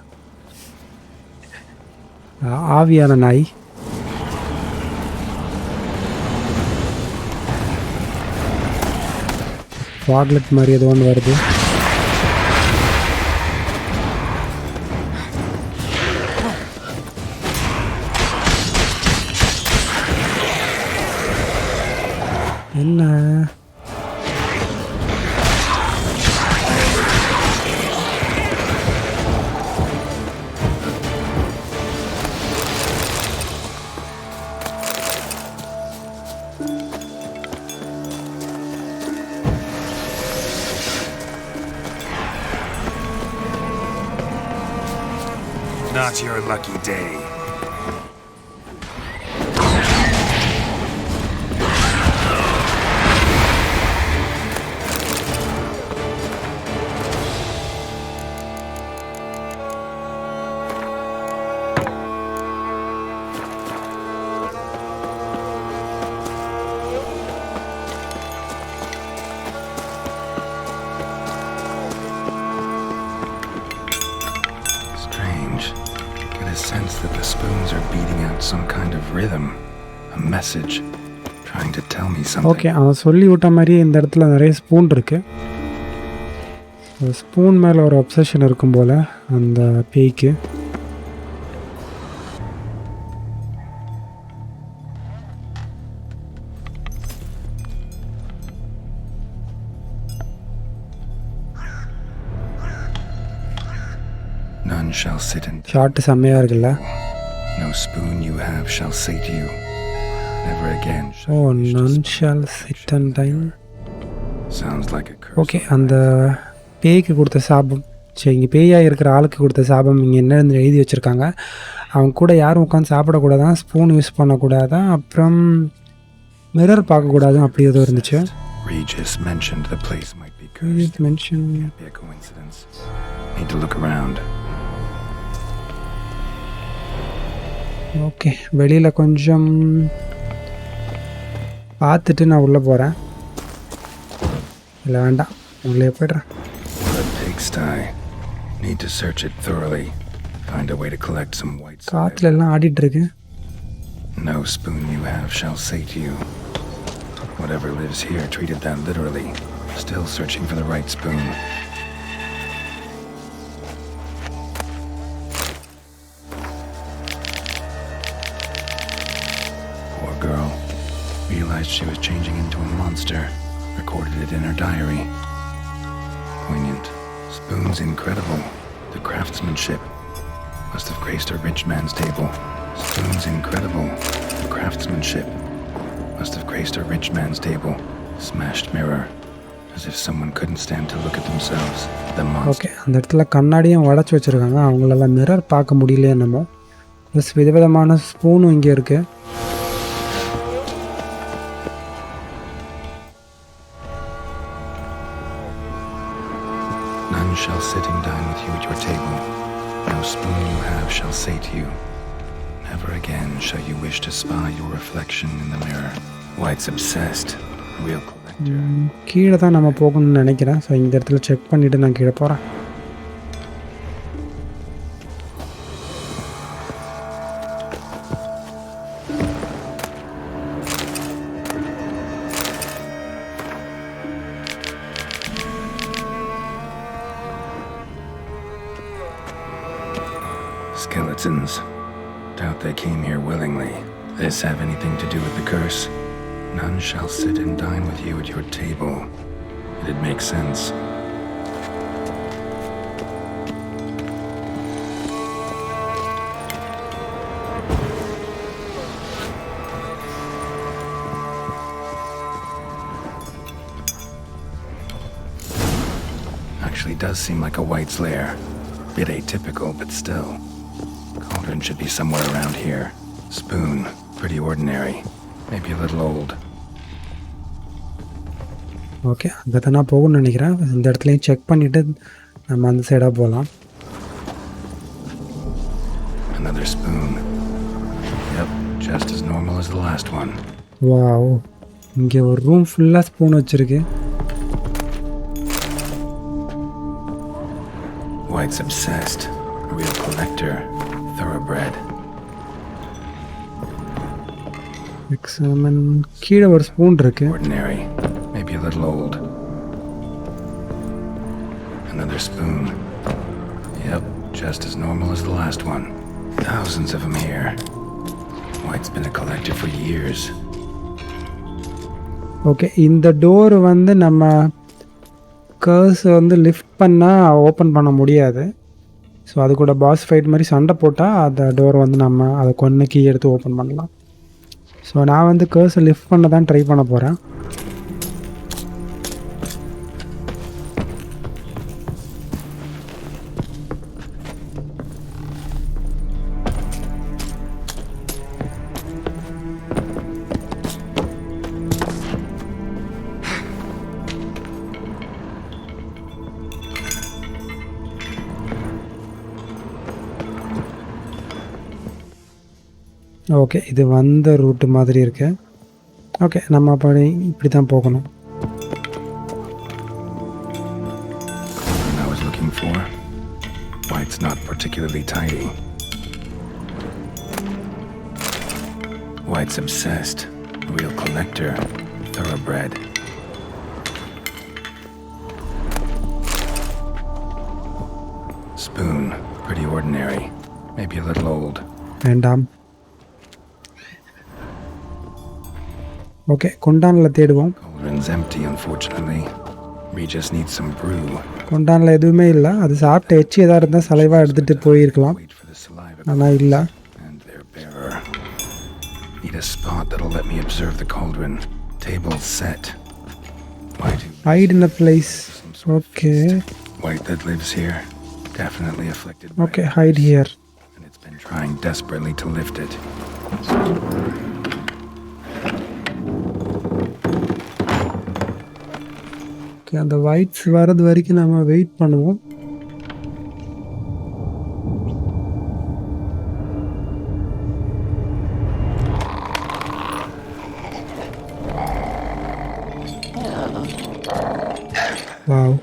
ஆவியான நாய். ஃபாக்லெட் மாதிரி ஏதோ ஒன்று வருது. என்ன Not your lucky day. of rhythm, a message, trying to tell me something. Okay, அவன் சொல்லி விட்ட மாதிரியே இந்த இடத்துல நிறைய ஸ்பூன் இருக்குது. ஸ்பூன் மேலே ஒரு அப்சஷன் இருக்கும் போல் அந்த பேய்க்கு. None shall sit in. Short செம்மையாக இருக்குல்ல. No spoon you have shall say to you, never again. Oh, none shall sit and dine. Sounds like a curse. Okay, அந்த பேய்க்கு கொடுத்த சாபம், சரி, இங்கே பேயாக இருக்கிற ஆளுக்கு கொடுத்த சாபம் இங்கே என்னன்னு எழுதி வச்சுருக்காங்க. அவங்க கூட யாரும் உட்காந்து சாப்பிடக்கூடாதான், ஸ்பூன் யூஸ் பண்ணக்கூடாதான், அப்புறம் மிரர் பார்க்கக்கூடாதும், அப்படி ஏதோ இருந்துச்சு. Regis mentioned the place might be cursed. Can't be a coincidence. Need to look around. Okay, வெளியில் கொஞ்சம் பார்த்துட்டு நான் உள்ளே போகிறேன். இல்லை வேண்டாம், உள்ளே போய்ட்றேன். A pigsty. Need to search it thoroughly. Find a way to collect some white slime. காற்றுல எல்லாம் ஆடிட்டுருக்கு. No spoon you have shall say to you. Whatever lives here treated that literally. Still searching for the right spoon. Poor girl. Realized she was changing into a monster. Recorded it in her diary. Poignant. Spoon's incredible. The craftsmanship. Must have graced a rich man's table. Spoon's incredible. The craftsmanship. Must have graced a rich man's table. Smashed mirror. As if someone couldn't stand to look at themselves. The monster. Okay, அந்த இடத்துல கண்ணாடியும் உடச்சி வச்சுருக்காங்க. அவங்களெல்லாம் mirror பார்க்க முடியல என்னமோ. Plus விதவிதமான ஸ்பூனும் இங்கே இருக்குது. None shall sit and dine with you at your table. No spoon you have shall say to you, never again shall you wish to spy your reflection in the mirror. White's obsessed. Real collector. கீழே தான் நம்ம போகணும்னு நினைக்கிறேன். So இந்த இடத்துல check பண்ணிவிட்டு நான் கீழே போகிறேன். Skeletons. Doubt they came here willingly. This have anything to do with the curse? None shall sit and dine with you at your table. It'd make sense. Actually does seem like a white's lair. Bit atypical, but still. Cauldron should be somewhere around here. Spoon, pretty ordinary. Maybe a little old. Okay, அங்கே தான் நான் போகணும்னு நினைக்கிறேன். இந்த இடத்துலையும் check பண்ணிவிட்டு நம்ம அந்த சைடாக போகலாம். Another spoon. Yep, just as normal as the last one. Wow, இங்கே ஒரு ரூம் ஃபுல்லாக ஸ்பூன் வச்சுருக்கு. White's obsessed. A real collector. Thoroughbred. எக்ஸாமன். கீழே ஒரு ஸ்பூன் இருக்கு. Ordinary. Maybe a little old. Another spoon. Yep, just as normal as the last one. Thousands of them here. White's been a collector for years. Okay, இந்த door வந்து நம்ம கர்ஸ் வந்து lift பண்ணால் open பண்ண முடியாது. ஸோ அது கூட பாஸ் ஃபைட் மாதிரி சண்டை போட்டால் அந்த டோர் வந்து நம்ம அதை கொன்று கீ எடுத்து ஓப்பன் பண்ணலாம். ஸோ நான் வந்து கர்ஸை லிஃப்ட் பண்ண தான் ட்ரை பண்ண போகிறேன். ஓகே, இது வந்த ரூட்டு மாதிரி இருக்கு. ஓகே, நம்ம அப்படி இப்படி தான் போகணும். I was looking for. White's not particularly tidy. White's obsessed. Real collector. Thoroughbred. Spoon. Pretty ordinary. Maybe a little old. வேண்டாம். ஓகே, குண்டானில் தேடுவோம். Cauldron's empty, unfortunately. We just need some brew. குண்டானில் எதுவுமே இல்லை. அது சாப்பிட்டு எச்சி எதாக இருந்தால் சலைவாக எடுத்துகிட்டு போயிருக்கலாம். Wait for the saliva. ஆனால் இல்லை. And their bearer. Need a spot that'll let me observe the cauldron. Table set. White. Hide in a place. Okay. White that lives here. Definitely afflicted by Okay, hide here. and it's been trying desperately to lift it. Okay, அந்த whites வர்றது வரைக்கும் நம்ம wait பண்ணுவோம். Wow,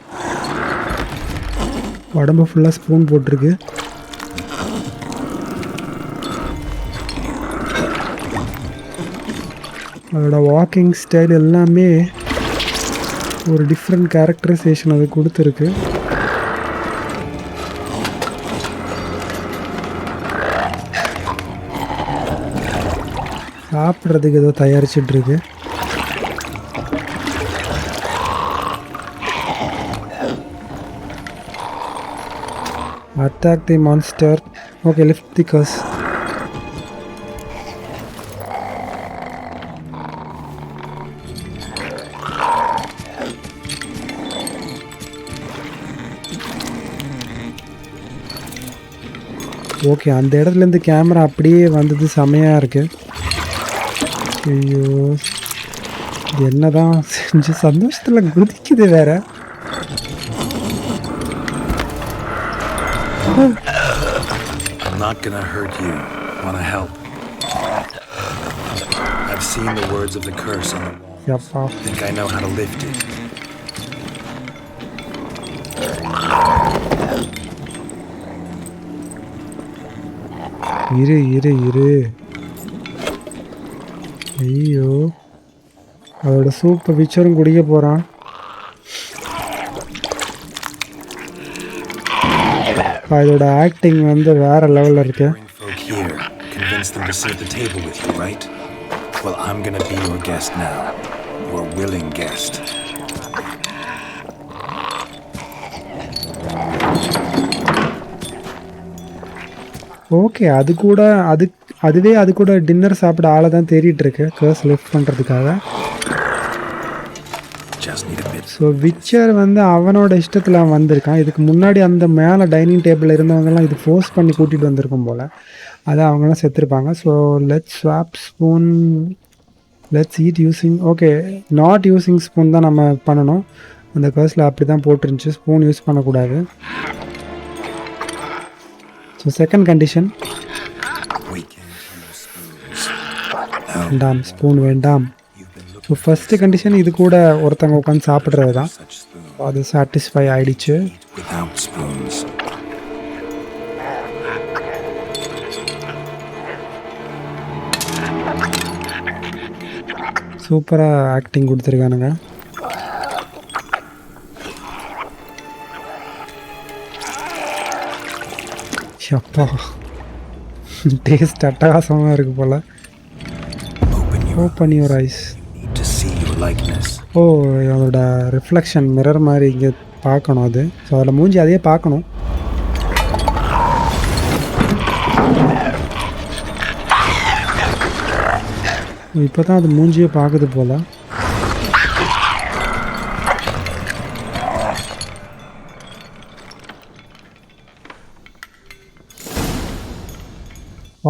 உடம்பு ஃபுல்லாக spoon போட்டிருக்கு. அதோட walking style எல்லாமே ஒரு டிஃப்ரெண்ட் கேரக்டரைசேஷன் அது கொடுத்துருக்கு. சாப்பிட்றதுக்கு ஏதோ தயாரிச்சிட்ருக்கு. Attack the monster. Okay, lift the curse. Okay, அந்த இடத்துலேருந்து கேமரா அப்படியே வந்தது செமையாக இருக்கு. ஐயோ, என்னதான் செஞ்சு சந்தோஷத்தில் குதிக்குது வேற. I'm not gonna hurt you. Wanna help? I've seen the words of the curse on the wall. Yapa, Think I know how to lift it. இரு இரு இரு. ஐயோ, அதோட சூப்பை விச்சரும் குடிக்க போகிறான். அதோட ஆக்டிங் வந்து வேற லெவலில் இருக்கு. Bring folk here. Convince them to sit at the table with you, right? Well, I'm gonna be your guest now. Your willing guest. Okay, அது கூட அதுவே அது கூட டின்னர் சாப்பிட ஆளை தான் தேடிட்டு இருக்கு கர்ஸ் லிஃப்ட் பண்ணுறதுக்காக. Just need a bit. So Witcher வந்து அவனோட இஷ்டத்தில் அவன் வந்திருக்கான். இதுக்கு முன்னாடி அந்த மேலே டைனிங் டேபிளில் இருந்தவங்கலாம் இது ஃபோர்ஸ் பண்ணி கூட்டிகிட்டு வந்திருக்கும் போல். அதை அவங்களாம் செத்துருப்பாங்க. So let's swap spoon. Let's eat using. Okay, not using spoon தான் நம்ம பண்ணணும். அந்த கர்ஸில் அப்படி தான் போட்டுருந்துச்சு, ஸ்பூன் யூஸ் பண்ணக்கூடாது. So second condition, We can't use spoons. வேண்டாம், ஸ்பூன் வேண்டாம். ஸோ ஃபஸ்ட்டு கண்டிஷன் இது கூட ஒருத்தவங்க உட்காந்து சாப்பிட்றது தான். Such spoon. அது சாட்டிஸ்ஃபை ஆகிடுச்சு. Without spoons. சூப்பராக ஆக்டிங் கொடுத்துருக்கானுங்க. அப்பா, டேஸ்ட் அட்டகாசமாக இருக்குது போல். Open your eyes. Need to see your likeness. ஓ, அதோட ரிஃப்ளெக்ஷன் மிரர் மாதிரி இங்கே பார்க்கணும் அது. ஸோ அதில் மூஞ்சி அதையே பார்க்கணும். இப்போ தான் அது மூஞ்சியே பார்க்குது போல்.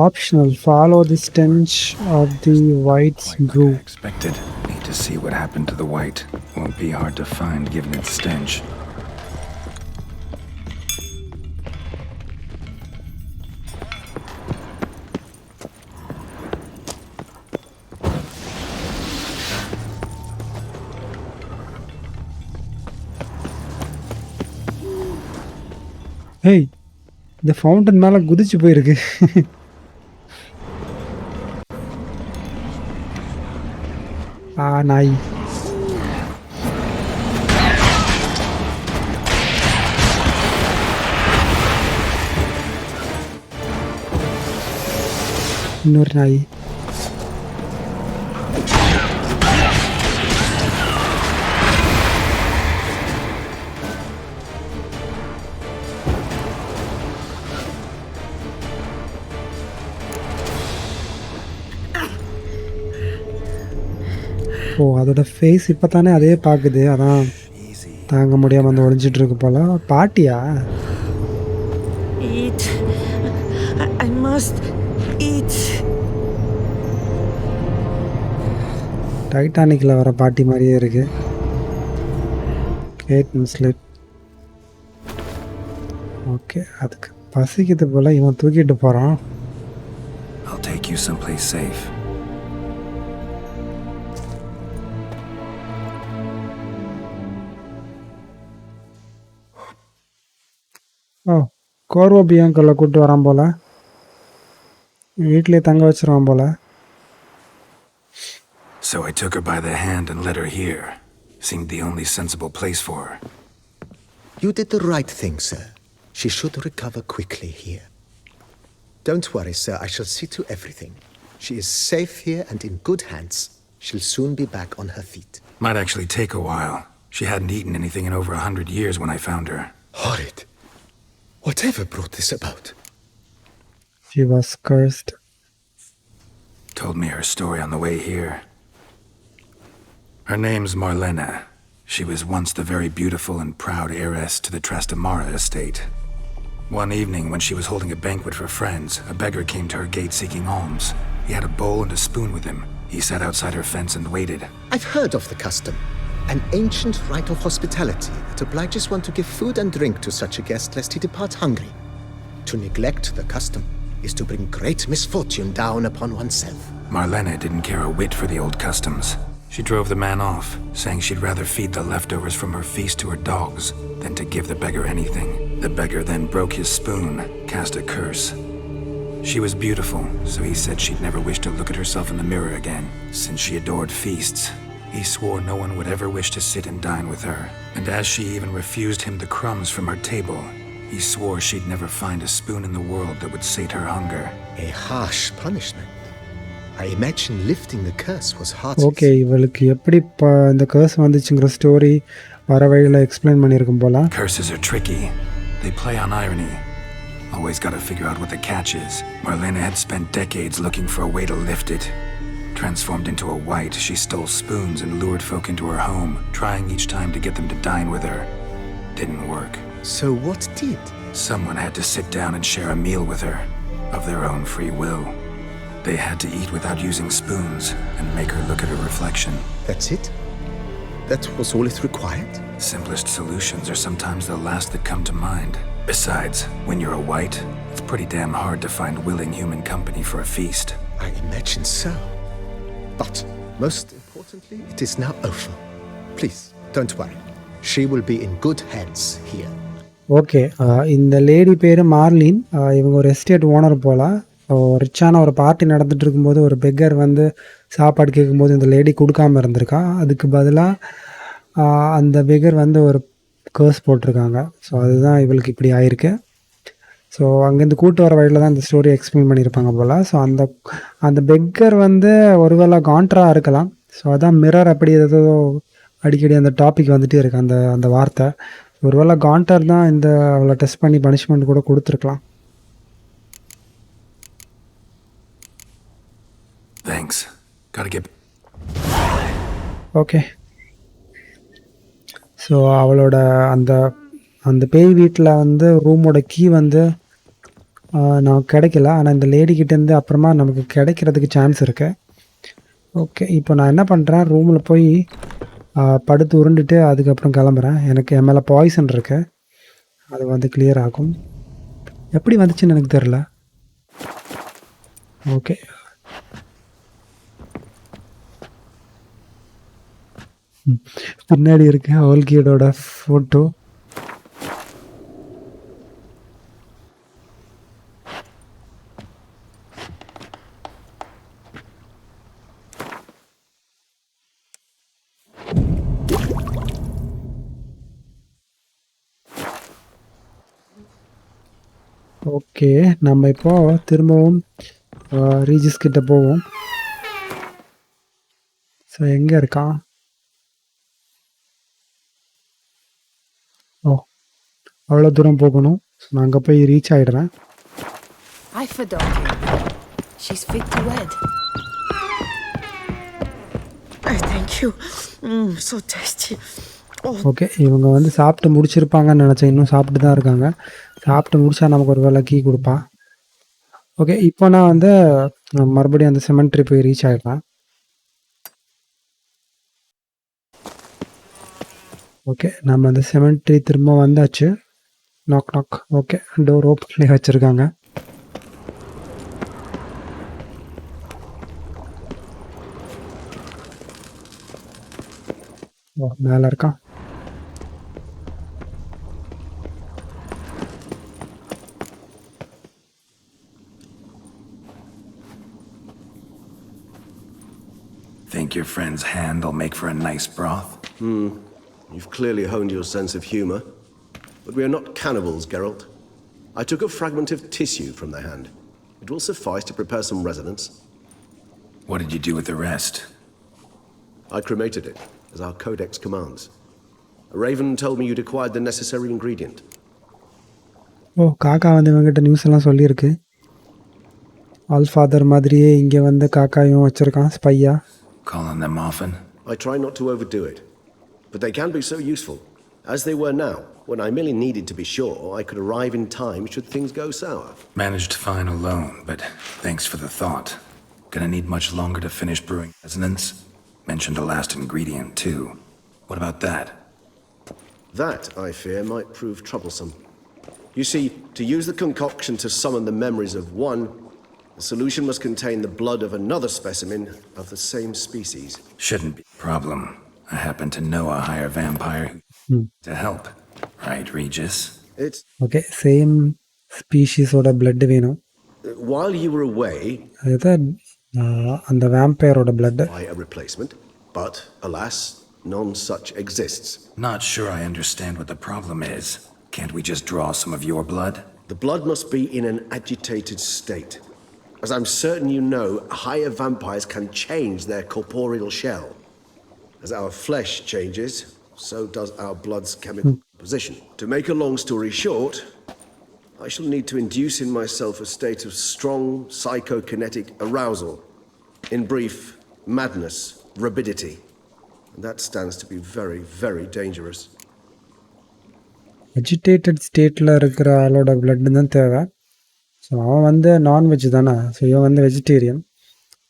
Optional, follow the stench of the white's brew. Expected. Need to see what happened to the white. Won't be hard to find given its stench. Hey, இந்த ஃபவுண்டன் மேலே குதிச்சு போயிருக்கு. நாய். இன்னொரு நாய். ஓ, அதோட ஃபேஸ் இப்போ தானே அதே பார்க்குது, அதான் தாங்க முடியாமல் வந்து ஒழிஞ்சிட்டு இருக்கு போல. பாட்டியா? Eat. I must eat. டைட்டானிக்கில் வர பாட்டி மாதிரியே இருக்கு. Gate misled. ஓகே, அதுக்கு பசிக்குது போல், இவன் தூக்கிட்டு போகிறான். I'll take you someplace safe. ஓ, கோர்வோ பியாங்கல்ல கூப்பிட்டு வரான் போல், வீட்டிலே தங்க வச்சிருவான் போல். So I took her by the hand and led her here. Seemed the only sensible place for her. You did the right thing, sir. She should recover quickly here. Don't worry, sir. I shall see to everything. She is safe here and in good hands. She'll soon be back on her feet. Might actually take a while. She hadn't eaten anything in over 100 years when I found her. Horrid. Whatever brought this about? She was cursed. Told me her story on the way here. Her name's Marlena. She was once the very beautiful and proud heiress to the Trastamara estate. One evening, when she was holding a banquet for friends, a beggar came to her gate seeking alms. He had a bowl and a spoon with him. He sat outside her fence and waited. I've heard of the custom. An ancient rite of hospitality that obliges one to give food and drink to such a guest lest he depart hungry. To neglect the custom is to bring great misfortune down upon oneself. Marlena didn't care a whit for the old customs. She drove the man off, saying she'd rather feed the leftovers from her feast to her dogs than to give the beggar anything. The beggar then broke his spoon, cast a curse. She was beautiful, so he said she'd never wish to look at herself in the mirror again. Since she adored feasts, he swore no one would ever wish to sit and dine with her. And as she even refused him the crumbs from her table, he swore she'd never find a spoon in the world that would sate her hunger. A harsh punishment. I imagine lifting the curse was hard. Okay, இவளுக்கு எப்படி இந்த கர்ஸ் வந்துச்சுங்கிற story வர வழியில் explain பண்ணியிருக்கும் போல. Curses are tricky. They play on irony. Always gotta figure out what the catch is. Marlena had spent decades looking for a way to lift it. Transformed into a wight, she stole spoons and lured folk into her home, trying each time to get them to dine with her. Didn't work. So what did? Someone had to sit down and share a meal with her, of their own free will. They had to eat without using spoons and make her look at her reflection. That's it? That was all it required? Simplest solutions are sometimes the last that come to mind. Besides, when you're a wight, it's pretty damn hard to find willing human company for a feast. I imagine so. But most importantly, it is now over. Please, don't worry. She will be in good hands here. Okay, இந்த lady பேர் marlin. இவங்க ஒரு estate owner போல். ரிச்சான ஒரு party நடந்துகிட்டு இருக்கும்போது ஒரு beggar வந்து சாப்பாடு கேட்கும்போது இந்த லேடி கொடுக்காம இருந்திருக்கா. அதுக்கு பதிலாக அந்த பெக்கர் வந்து ஒரு கர்ஸ் போட்டிருக்காங்க. ஸோ அதுதான் இவளுக்கு இப்படி ஆயிருக்கு. ஸோ அங்கேருந்து கூட்டு வர வழியில் தான் இந்த ஸ்டோரி எக்ஸ்பிளைன் பண்ணியிருப்பாங்க போல். ஸோ அந்த பெக்கர் வந்து ஒருவேளை கான்ட்ராக இருக்கலாம். ஸோ அதான் மிரர் அப்படி ஏதோ அடிக்கடி அந்த டாபிக் வந்துகிட்டே இருக்கு, அந்த வார்த்தை. ஒருவேளை கான்டர் தான் இந்த அவளை டெஸ்ட் பண்ணி பனிஷ்மெண்ட் கூட கொடுத்துருக்கலாம். Thanks. Gotta get... okay, so அவளோட அந்த பேய் வீட்டில் வந்து ரூமோட கீ வந்து நமக்கு கிடைக்கல. ஆனால் இந்த லேடிக்கிட்டேருந்து அப்புறமா நமக்கு கிடைக்கிறதுக்கு சான்ஸ் இருக்குது. ஓகே, இப்போ நான் என்ன பண்ணுறேன், ரூமில் போய் படுத்து உருண்டுட்டு அதுக்கப்புறம் கிளம்புறேன். எனக்கு என் மேலே பாய்சன் இருக்கு, அது வந்து கிளியர் ஆகும். எப்படி வந்துச்சுன்னு எனக்கு தெரில. ஓகே, பின்னாடி இருக்கு அவல்கியோட ஃபோட்டோ. ஓகே, நம்ம இப்போ திரும்பவும் ரீஜிஸ் கிட்ட போவோம். ஸோ எங்கே இருக்கான்? ஓ, அவ்வளோ தூரம் போகணும். ஸோ நான் அங்கே போய் reach ஆகிடுறேன். I fed her. She's fit to wed. Thank you. So tasty. Okay, இவங்க வந்து சாப்பிட்டு முடிச்சிருப்பாங்கன்னு நினச்சேன். இன்னும் சாப்பிட்டு தான் இருக்காங்க. சாப்பிட்டு முடிச்சா நமக்கு ஒரு வேளை கீ கொடுப்பா. ஓகே, இப்போ நான் வந்து மறுபடியும் அந்த செமெண்ட்ரி போய் ரீச் ஆகிடுறேன். ஓகே, நம்ம அந்த செமெண்ட்ரி திரும்ப வந்தாச்சு. Knock knock. ஓகே, டோர் ஓப்பன்லேயே வச்சுருக்காங்க. ஓ, மேலே இருக்கான். Think your friend's hand will make for a nice broth? You've clearly honed your sense of humor. But we are not cannibals, Geralt. I took a fragment of tissue from the hand. It will suffice to prepare some resonance. What did you do with the rest? I cremated it, as our codex commands. A raven told me you'd acquired the necessary ingredient. ஓ, காக்கா வந்து இவங்ககிட்ட news எல்லாம் சொல்லியிருக்கு. ஆல்ஃபாதர் மாதிரியே இங்கே வந்து காக்காயும் வச்சுருக்கான் ஸ்பையா. Calling them often? I try not to overdo it. But they can be so useful, as they were now, when I merely needed to be sure I could arrive in time should things go sour. Managed fine alone, but thanks for the thought. Gonna need much longer to finish brewing resonance? Mentioned the last ingredient, too. What about that? That, I fear, might prove troublesome. You see, to use the concoction to summon the memories of one, the solution must contain the blood of another specimen of the same species. Shouldn't be a problem. I happen to know a higher vampire to help. Right, Regis? It's... okay, same ஸ்பீஷீஸோட blood வேணும். While you were away... அதுதான் அந்த வேம்பயரோட blood. ...by a replacement, but, alas, none such exists. Not sure I understand what the problem is. Can't we just draw some of your blood? The blood must be in an agitated state. As I'm certain you know, higher vampires can change their corporeal shell. As our flesh changes, so does our blood's chemical composition. To make a long story short, I shall need to induce in myself a state of strong psychokinetic arousal. In brief, madness, rabidity. And that stands to be very, very dangerous. Agitated ஸ்டேட்டில் இருக்கிற ஆளோட blood தான் தேவை. So அவன் வந்து non veg தானே, so இவன் வந்து வெஜிடேரியன்.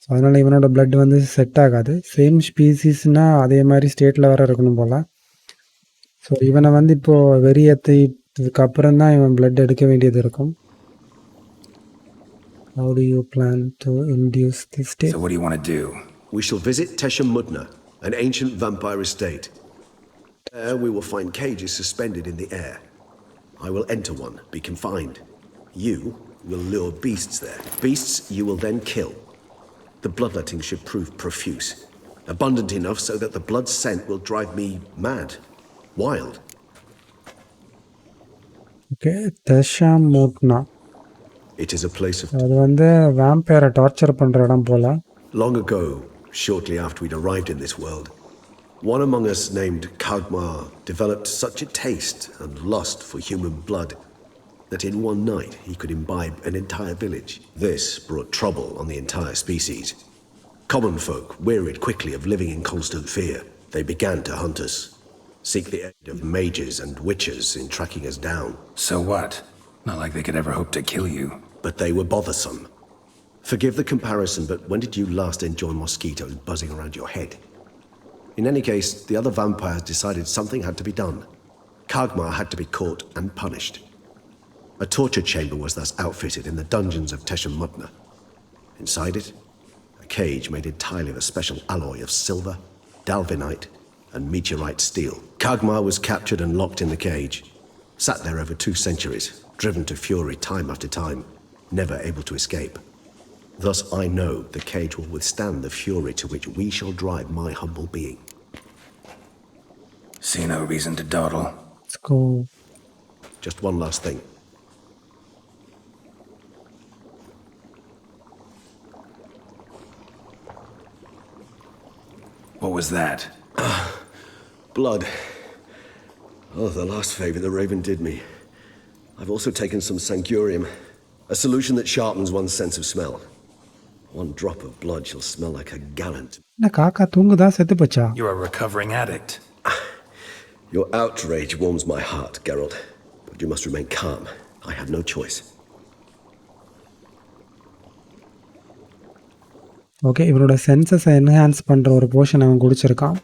ஸோ அதனால் இவனோட பிளட் வந்து செட் ஆகாது. சேம் ஸ்பீசிஸ்னால் அதே மாதிரி ஸ்டேட்டில் வேறு இருக்கணும் போல். ஸோ இவனை வந்து இப்போது வெறியேற்றிக்கு அப்புறம் தான் இவன் பிளட் எடுக்க வேண்டியது இருக்கும். How do you plan to induce this state? So what do you want to do? We shall visit Tesha Mudna, an ancient vampire estate. There we will find cages suspended in the air. I will enter one, be confined. You will lure beasts there. Beasts you will then kill. The bloodletting should prove profuse. Abundant enough so that the blood scent will drive me mad. Wild. Okay, Tesha Mudna. It is a place of... அது வந்து வேம்பயரை torture பண்ணுற இடம் போல். Long ago, shortly after we'd arrived in this world, one among us named Kagmar developed such a taste and lust for human blood that in one night he could imbibe an entire village. This brought trouble on the entire species. Common folk wearied quickly of living in constant fear. They began to hunt us, seek the aid of mages and witches in tracking us down. So what? Not like they could ever hope to kill you. But they were bothersome. Forgive the comparison, but when did you last enjoy mosquitoes buzzing around your head? In any case, the other vampires decided something had to be done. Kagmar had to be caught and punished. A torture chamber was thus outfitted in the dungeons of Tesha Mudna. Inside it, a cage made entirely of a special alloy of silver, dalvinite, and meteorite steel. Kagmar was captured and locked in the cage, sat there over 2 centuries, driven to fury time after time, never able to escape. Thus I know the cage will withstand the fury to which we shall drive my humble being. See no reason to dawdle. Let's go. Just one last thing. What was that? Blood. Oh, the last favor the Raven did me. I've also taken some Sancurium, a solution that sharpens one's sense of smell. One drop of blood shall smell like a gallon. என்ன காக்கா தூங்குதா செத்து போச்சா? You're a recovering addict. Your outrage warms my heart, Geralt. But you must remain calm. I have no choice. Okay, இவரோட சென்சஸை enhance பண்ணுற ஒரு portion அவன் குடிச்சிருக்கான்.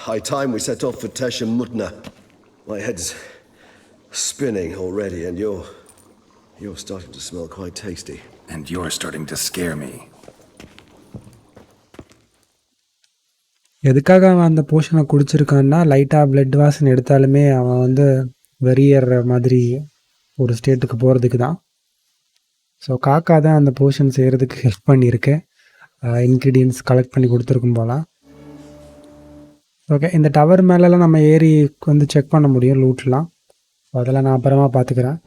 High time we set off for Tesh and Mutna. My head's spinning already, and you're starting to smell quite tasty. And you're starting to scare me. எதுக்காக அவன் அந்த போர்ஷனை குடிச்சிருக்கான்னா, லைட்டாக blood வாசனை எடுத்தாலுமே அவன் வந்து வெறியேற மாதிரி ஒரு ஸ்டேட்டுக்கு போகிறதுக்கு தான். ஸோ காக்கா தான் அந்த போர்ஷன் செய்கிறதுக்கு ஹெல்ப் பண்ணியிருக்கு. இன்க்ரீடியன்ஸ் கலெக்ட் பண்ணி கொடுத்துருக்கும் போகலாம். ஓகே, இந்த டவர் மேலெலாம் நம்ம ஏறி வந்து செக் பண்ண முடியும் லூட்லாம். அதெல்லாம் நான் அப்புறமா பார்த்துக்கிறேன்.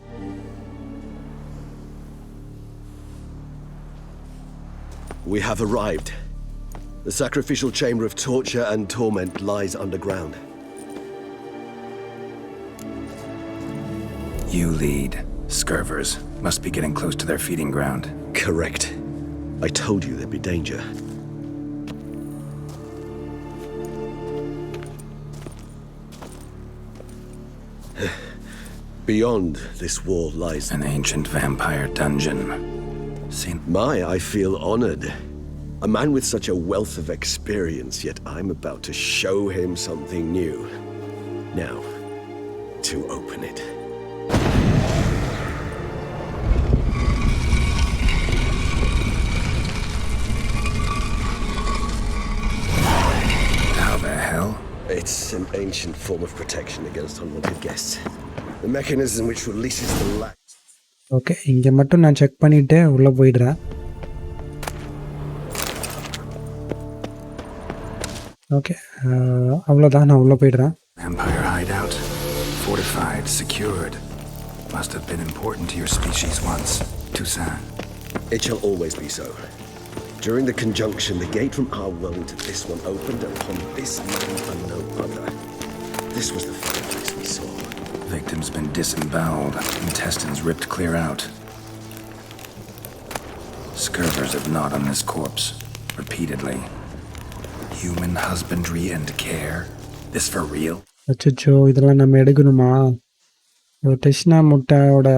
We have arrived. The sacrificial chamber of torture and torment lies underground. You lead. Scurvers must be getting close to their feeding ground. Correct. I told you there'd be danger. Beyond this wall lies An ancient vampire dungeon. I feel honored. A man with such a wealth of experience, yet I'm about to show him something new. Now, to open it. How the hell? It's an ancient form of protection against unwanted guests. The mechanism which releases the light. Okay, இங்கே மட்டும் நான் check பண்ணிவிட்டு உள்ளே போயிடுறேன். Okay, அவ்வளோதான், நான் உள்ளே போயிடுறேன். Vampire hideout. Fortified, secured. Must have been important to your species once. Toussaint. It shall always be so. During the conjunction, the gate from our world to this one opened upon this man and no other. This was the fireplace we saw. Victim's been disemboweled, intestines ripped clear out. Scurvers have gnawed on this corpse, repeatedly. Human husbandry and care? This for real? அச்சோ, இதெல்லாம் நம்ம எடுக்கணுமா? டெஸ்னா முட்டையோட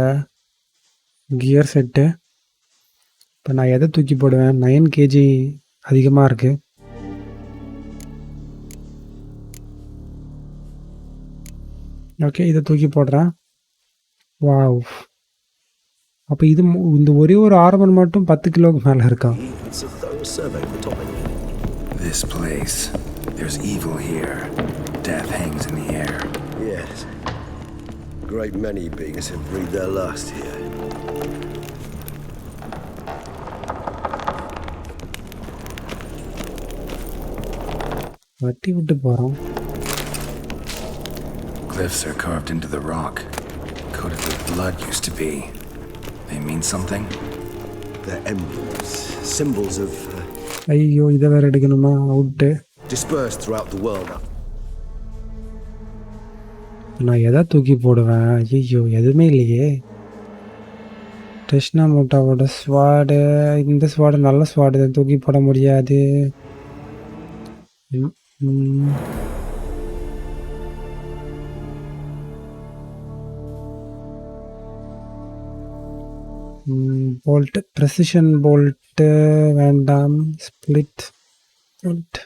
gear set. இப்போ நான் எதை தூக்கி போடுவேன்? 9 kg அதிகமாக இருக்குது. ஓகே, இதை தூக்கி போடுறேன். வாவ், அப்போ இந்த ஒரே ஒரு ஆர்மர் மட்டும் 10 கிலோக்கு மேலே இருக்கா? It's a thorough survey of the topic. This place. There's evil here. Death hangs in the air. Yes. Great many beings have breathed their last here. வட்டி விட்டு போகிறோம். Glyphs are carved into the rock. Coated with blood used to be. They mean something? They're emblems, symbols of ஐயோ, இதை வேறு எடுக்கணுமா? Out. dispersed throughout the world. நான் எதை தூக்கி போடுவேன்? ஐயோ, எதுவுமே இல்லையே. டெஸ்னா மூட்டாவோட ஸ்வாடு, இந்த ஸ்வாடு நல்ல ஸ்வாடு, இதை தூக்கி போட முடியாது. போல்ட், ப்ரெசிஷன் போல்ட்டு வேண்டாம். ஸ்பிளிட் போல்ட்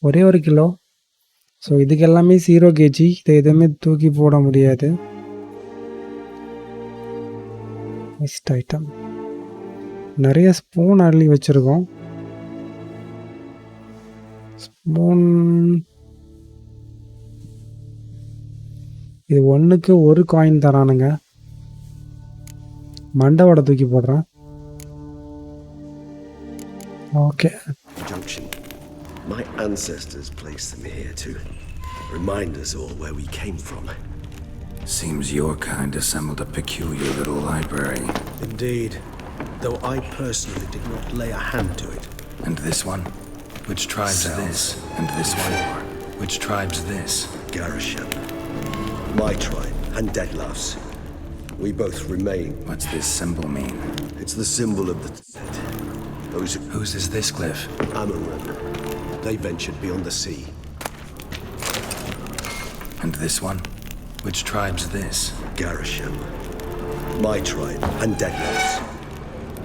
ஒரே 1 கிலோ. ஸோ இதுக்கு எல்லாமே 0 kg. இதை எதுவுமே தூக்கி போட முடியாது. நெக்ஸ்ட் ஐட்டம், நிறைய ஸ்பூன் அள்ளி வச்சுருக்கோம். ஸ்பூன் இது 1க்கு 1 காயின் தரானுங்க. மண்டவோட தூக்கி போடுறேன். Okay, Junction. My ancestors placed them here to remind us all where we came from. Seems your kind assembled a peculiar little library. Indeed, though I personally did not lay a hand to it. And this one? which tribes this, and this one, which tribes this. Garisham. My tribe and Deadlauf's. We both remain. What's this symbol mean? It's the symbol of the dead. Those Whose is this glyph? Amaran. They ventured beyond the sea. And this one? Which tribes this? Garisham. My tribe and Deadlauf's.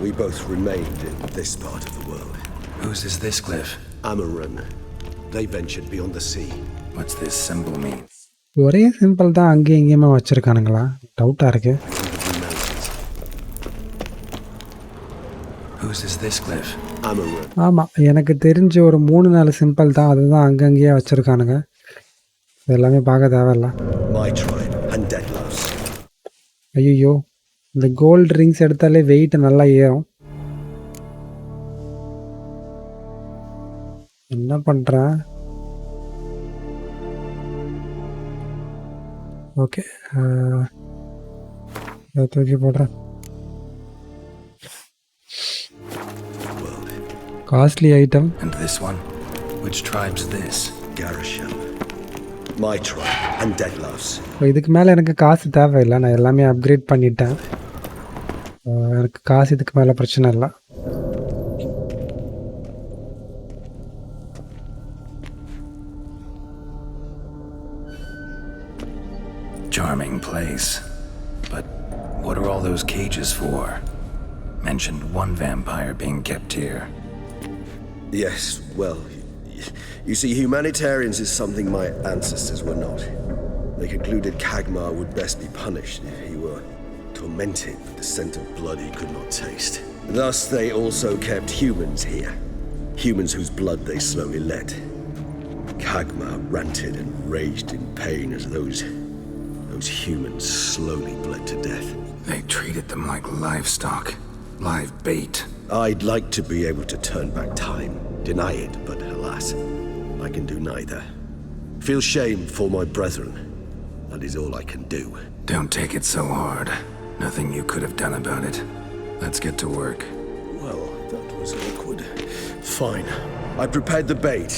We both remained in this part of the world. Whose is this glyph? Amaran. They ventured beyond the sea. What's this symbol mean? ஒரே simple தான் அங்கேயும் இங்கேயுமா வச்சுருக்கானுங்களா? டவுட்டாக இருக்குது. Whose is this glyph? Amaran. ஆமாம், எனக்கு தெரிஞ்ச ஒரு 3-4 simple தான், அதுதான் அங்கங்கேயே வச்சுருக்கானுங்க. எல்லாமே பார்க்க தேவையில்ல. My tribe and Deadlauf's. ஐயோ, இந்த கோல்டு ரிங்ஸ் எடுத்தாலே வெயிட் நல்லா ஏறும். என்ன பண்ணுறேன்? ஓகே, தூக்கி போடுறேன். Costly item. And this one? Which tribes this? Garisham. My tribe and Deadlauf's. இதுக்கு மேலே எனக்கு காசு தேவையில்லை, நான் எல்லாமே அப்கிரேட் பண்ணிட்டேன். எனக்கு காசு இதுக்கு மேலே பிரச்சனை இல்லை. Charming place. But what are all those cages for? Mentioned one vampire being kept here. Yes, well, you see, humanitarians is something my ancestors were not. They concluded Kagmar would best be punished if he were tormented with the scent of blood he could not taste. Thus, they also kept humans here. Humans whose blood they slowly let. Kagmar ranted and raged in pain as those humans slowly bled to death. They treated them like livestock. Live bait. I'd like to be able to turn back time, deny it, but alas, I can do neither. Feel shame for my brethren. That is all I can do. Don't take it so hard. Nothing you could have done about it. Let's get to work. Well, that was awkward. Fine. I prepared the bait.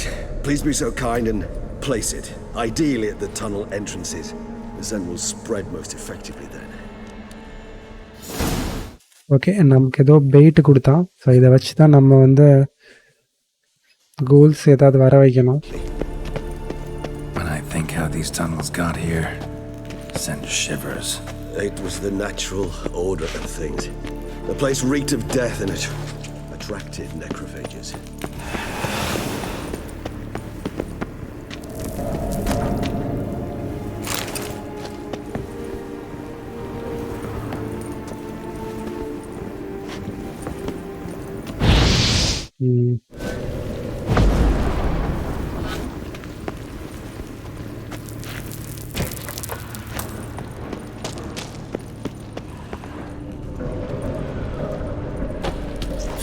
Please be so kind and place it, ideally at the tunnel entrances. The scent will spread most effectively then. Okay, நமக்கு ஏதோ paint கொடுத்தான். So இதை வச்சு தான் நம்ம வந்து goals ஏதாவது வர வைக்கணும். When I think how these tunnels got here, send shivers. It was the natural order of things. The place reeked of death and it attracted necrophages.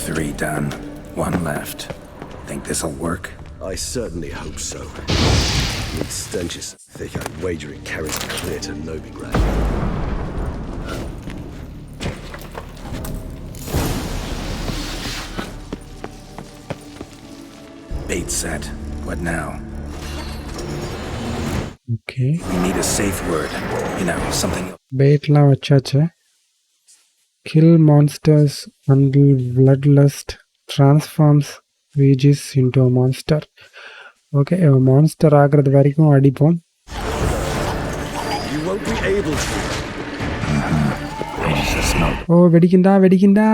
Three done. One left. Think this'll work? I certainly hope so. The stench is thick. I'd wager it carries clear to Novigrad. Bait set. What now? Okay, We need a safe word. You know, something. பெயிட்லாம் வச்சாச்சு. Kill monsters until blood lust transforms veggies into a monster. Okay, monster ஆகிறது வரைக்கும் அடிப்போம். You won't be able to. ஓ, வெடிக்கிண்டா.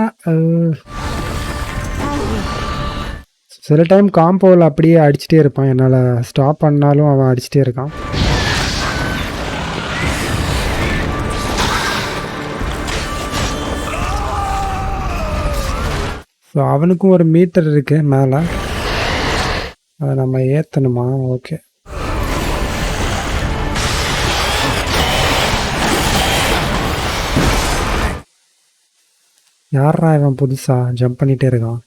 சில time காம்போவில் அப்படியே அடிச்சுட்டே இருப்பான், என்னால் ஸ்டாப் பண்ணாலும் அவன் அடிச்சுட்டே இருக்கான். ஸோ அவனுக்கும் ஒரு மீட்டர் இருக்குது மேலே, அதை நம்ம ஏற்றணுமா? ஓகே, யாரா இவன் புதுசாக ஜம்ப் பண்ணிகிட்டே இருக்கான்?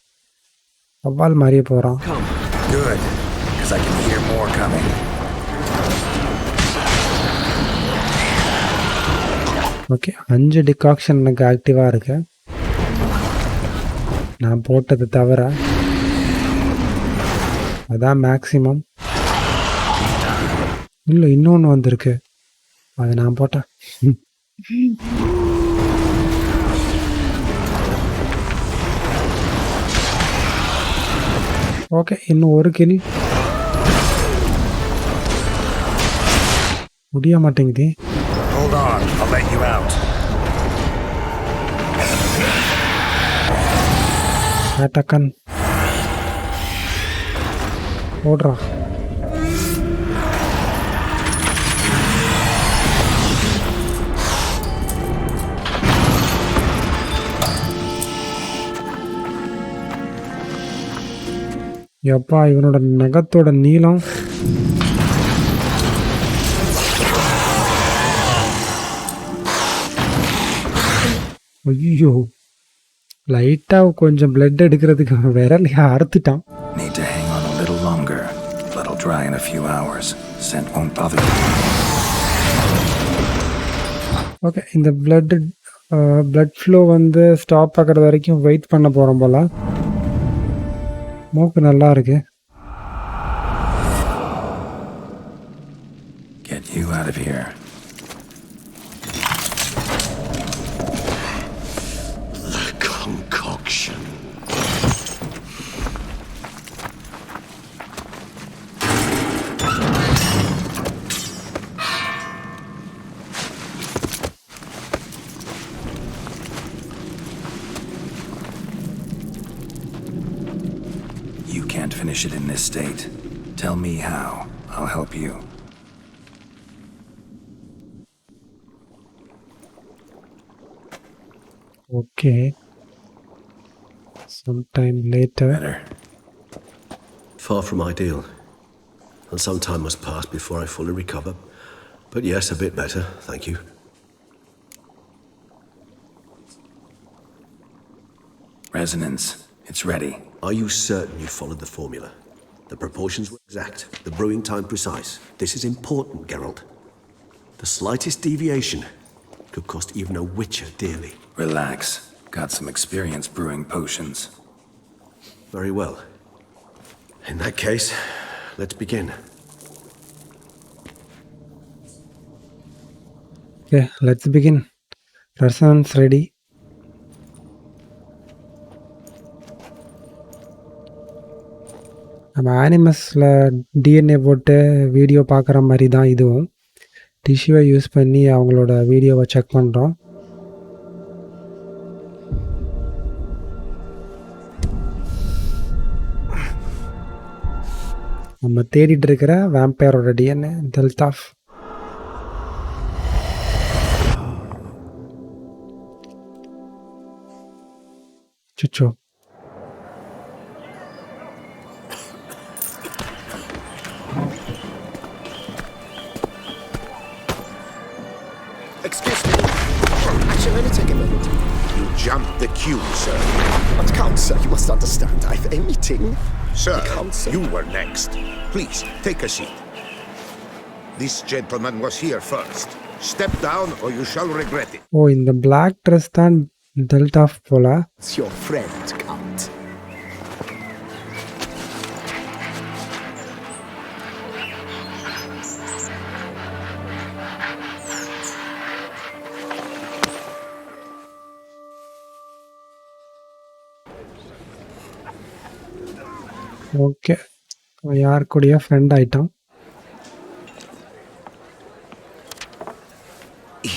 வவ்வால் மாதிரியே போகிறான். Good, because I can hear more coming. Okay, 5 decoction எனக்கு ஆக்டிவாக இருக்கு, நான் போட்டது தவிர. அதான் மேக்ஸிமம். இல்லை இன்னொன்று வந்திருக்கு, அதை நான் போட்டேன். ஓகே, இன்னும் ஒரு கில். முடிய மாட்டேங்குது. Hold on, I'll let you out. டக்கன் ஓடுறா. எப்பா இவனோட நகத்தோட நீளம். ஐயோ, லைட்டாக கொஞ்சம் பிளட் எடுக்கிறதுக்கு விரலையா அறுத்துட்டான். Need to hang on a little longer. Blood'll dry in a few hours. Scent won't bother you. Okay, இந்த பிளட் ஃப்ளோ வந்து ஸ்டாப் ஆகிற வரைக்கும் வெயிட் பண்ண போகிறோம் போல. மூக்கு நல்லா இருக்கு. Get you out of here. The concoction. You can't finish it in this state. Tell me how. I'll help you. Okay. Sometime later. Better. Far from ideal. And some time must pass before I fully recover. But yes, a bit better, thank you. Resonance. It's ready. Are you certain you followed the formula? The proportions were exact, the brewing time precise. This is important, Geralt. The slightest deviation could cost even a witcher dearly. Relax. Got some experience brewing potions. Very well. In that case, let's begin. Okay, let's begin. Resonance ready. நம்ம ஆனிமஸில் DNA போட்டு video பார்க்குற மாதிரி தான் இதுவும். டிஷ்யூவை use பண்ணி அவங்களோட வீடியோவை check பண்ணுறோம். நம்ம தேடிட்டு இருக்கிற வேம்பயரோட DNA டெல்டாஃப். சுச்சோ, Excuse me. Actually, let me take a minute. You jumped the queue, sir. But Count, sir, you must understand. I've a meeting. Sir, Counsel. you were next. Please, take a seat. This gentleman was here first. Step down or you shall regret it. ஓ இந்த black dress தான் டெல்டாஃப் போல. It's your friend, Count. Okay, யார் கூடயா friend ஆயிட்டான்.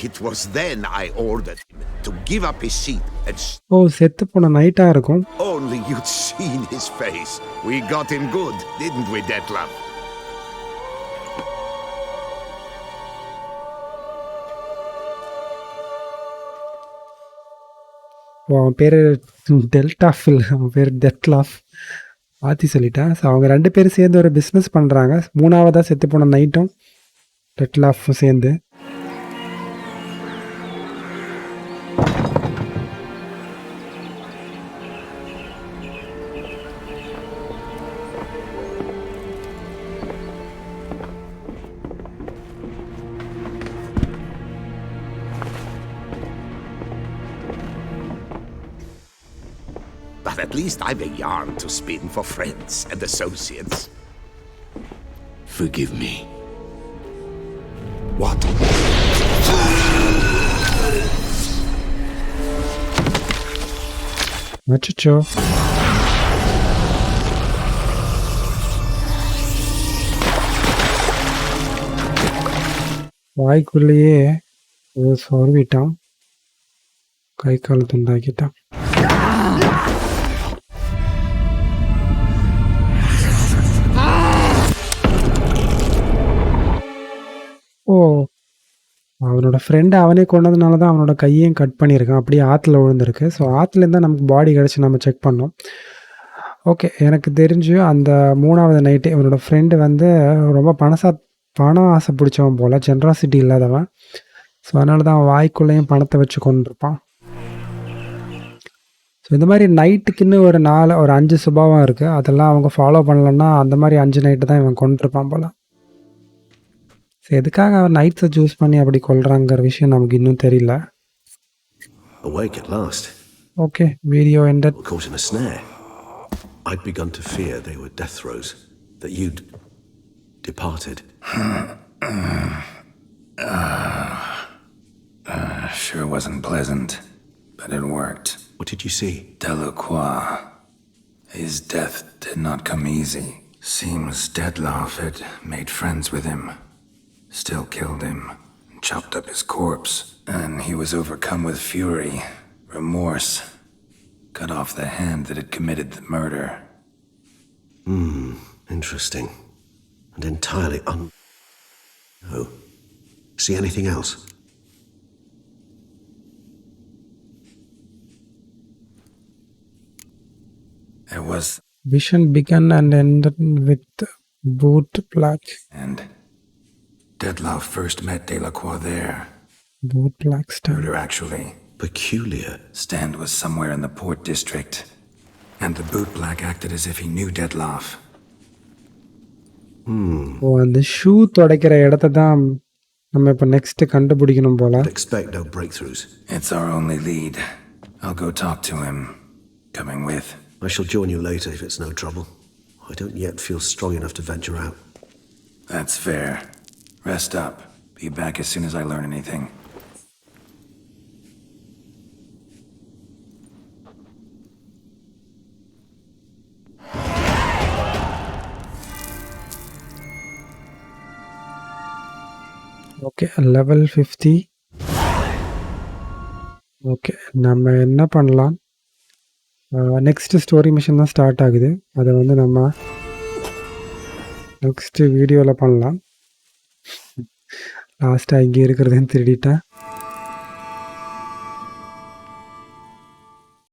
It was then I ordered him to give up his seat and ஓ செத்து போன நைட்டாக இருக்கும். only you'd seen his face. We got him good, didn't we, Detlef? ஓ அவன் பேர் டெல்டாஃப் இல்லை, அவன் பேர் டெட்லாஃப். மாற்றி சொல்லிட்டேன். ஸோ அவங்க ரெண்டு பேரும் சேர்ந்து ஒரு பிஸ்னஸ் பண்ணுறாங்க. மூணாவதாக செத்து போன நைட்டும் டெட்லாஃபும் சேர்ந்து. But at least I've a yarn to spin for friends and associates. Forgive me. What? அச்சச்சோ! வாய்க்குள்ளேயே ஏதோ சொருவிட்டான். கை கால் துண்டாக்கிட்டான். ஓ! அவனோட ஃப்ரெண்ட் அவனே கொன்னதுனால தான் அவனோட கையையும் கட் பண்ணியிருக்கான். அப்படியே ஆத்துல விழுந்திருக்கு. ஸோ ஆத்துலேருந்து தான் நமக்கு பாடி கிடச்சி நம்ம செக் பண்ணோம். ஓகே. எனக்கு தெரிஞ்சு அந்த 3வது நைட்டு இவனோட ஃப்ரெண்டு வந்து ரொம்ப பணம் ஆசை பிடிச்சவன் போல. ஜெனராசிட்டி இல்லாதவன். ஸோ அதனால தான் அவன் வாய்க்குள்ளேயும் பணத்தை வச்சு கொன்றுப்பான். ஸோ இந்த மாதிரி நைட்டுக்குன்னு ஒரு 5 சுபாவம் இருக்குது. அதெல்லாம் அவங்க ஃபாலோ பண்ணலன்னா அந்த மாதிரி 5 நைட்டு தான் இவன் கொன்றுப்பான் போல. ஸோ எதுக்காக அவன் நைட்ஸை சூஸ் பண்ணி அப்படி கொல்றாங்கிற விஷயம் நமக்கு இன்னும் தெரியல. Awake at last. Okay. Video ended. Caught in a snare. I'd begun to fear they were death throes, that you'd departed. Sure wasn't pleasant, but it worked. What did you see? Delacroix. His death did not come easy. Seems Dettlaff had made friends with him. Still killed him, chopped up his corpse, and he was overcome with fury, remorse, cut off the hand that had committed the murder. Interesting. And entirely Oh. See anything else? It was, Vision began and ended with boot black. and Dettlaff first met Delacroix there. Boot black stand. Murder, actually. Peculiar. Stand was somewhere in the Port District, and the bootblack acted as if he knew Dettlaff. ஓ அந்த shoe துடைக்கிற இடத்த தான் நம்ம இப்போ next கண்டுபிடிக்கணும் போல. Expect no breakthroughs. It's our only lead. I'll go talk to him. Coming with. I shall join you later if it's no trouble. I don't yet feel strong enough to venture out. That's fair. Rest up. Be back as soon as I learn anything. Okay. Level 50. Okay. நம்ம என்ன பண்ணலாம், next story mission தான் start ஆகுது. அதை வந்து நம்ம next வீடியோவில் பண்ணலாம். லாஸ்ட்டாக இங்கே இருக்கிறதையும் திருடிட்டேன்.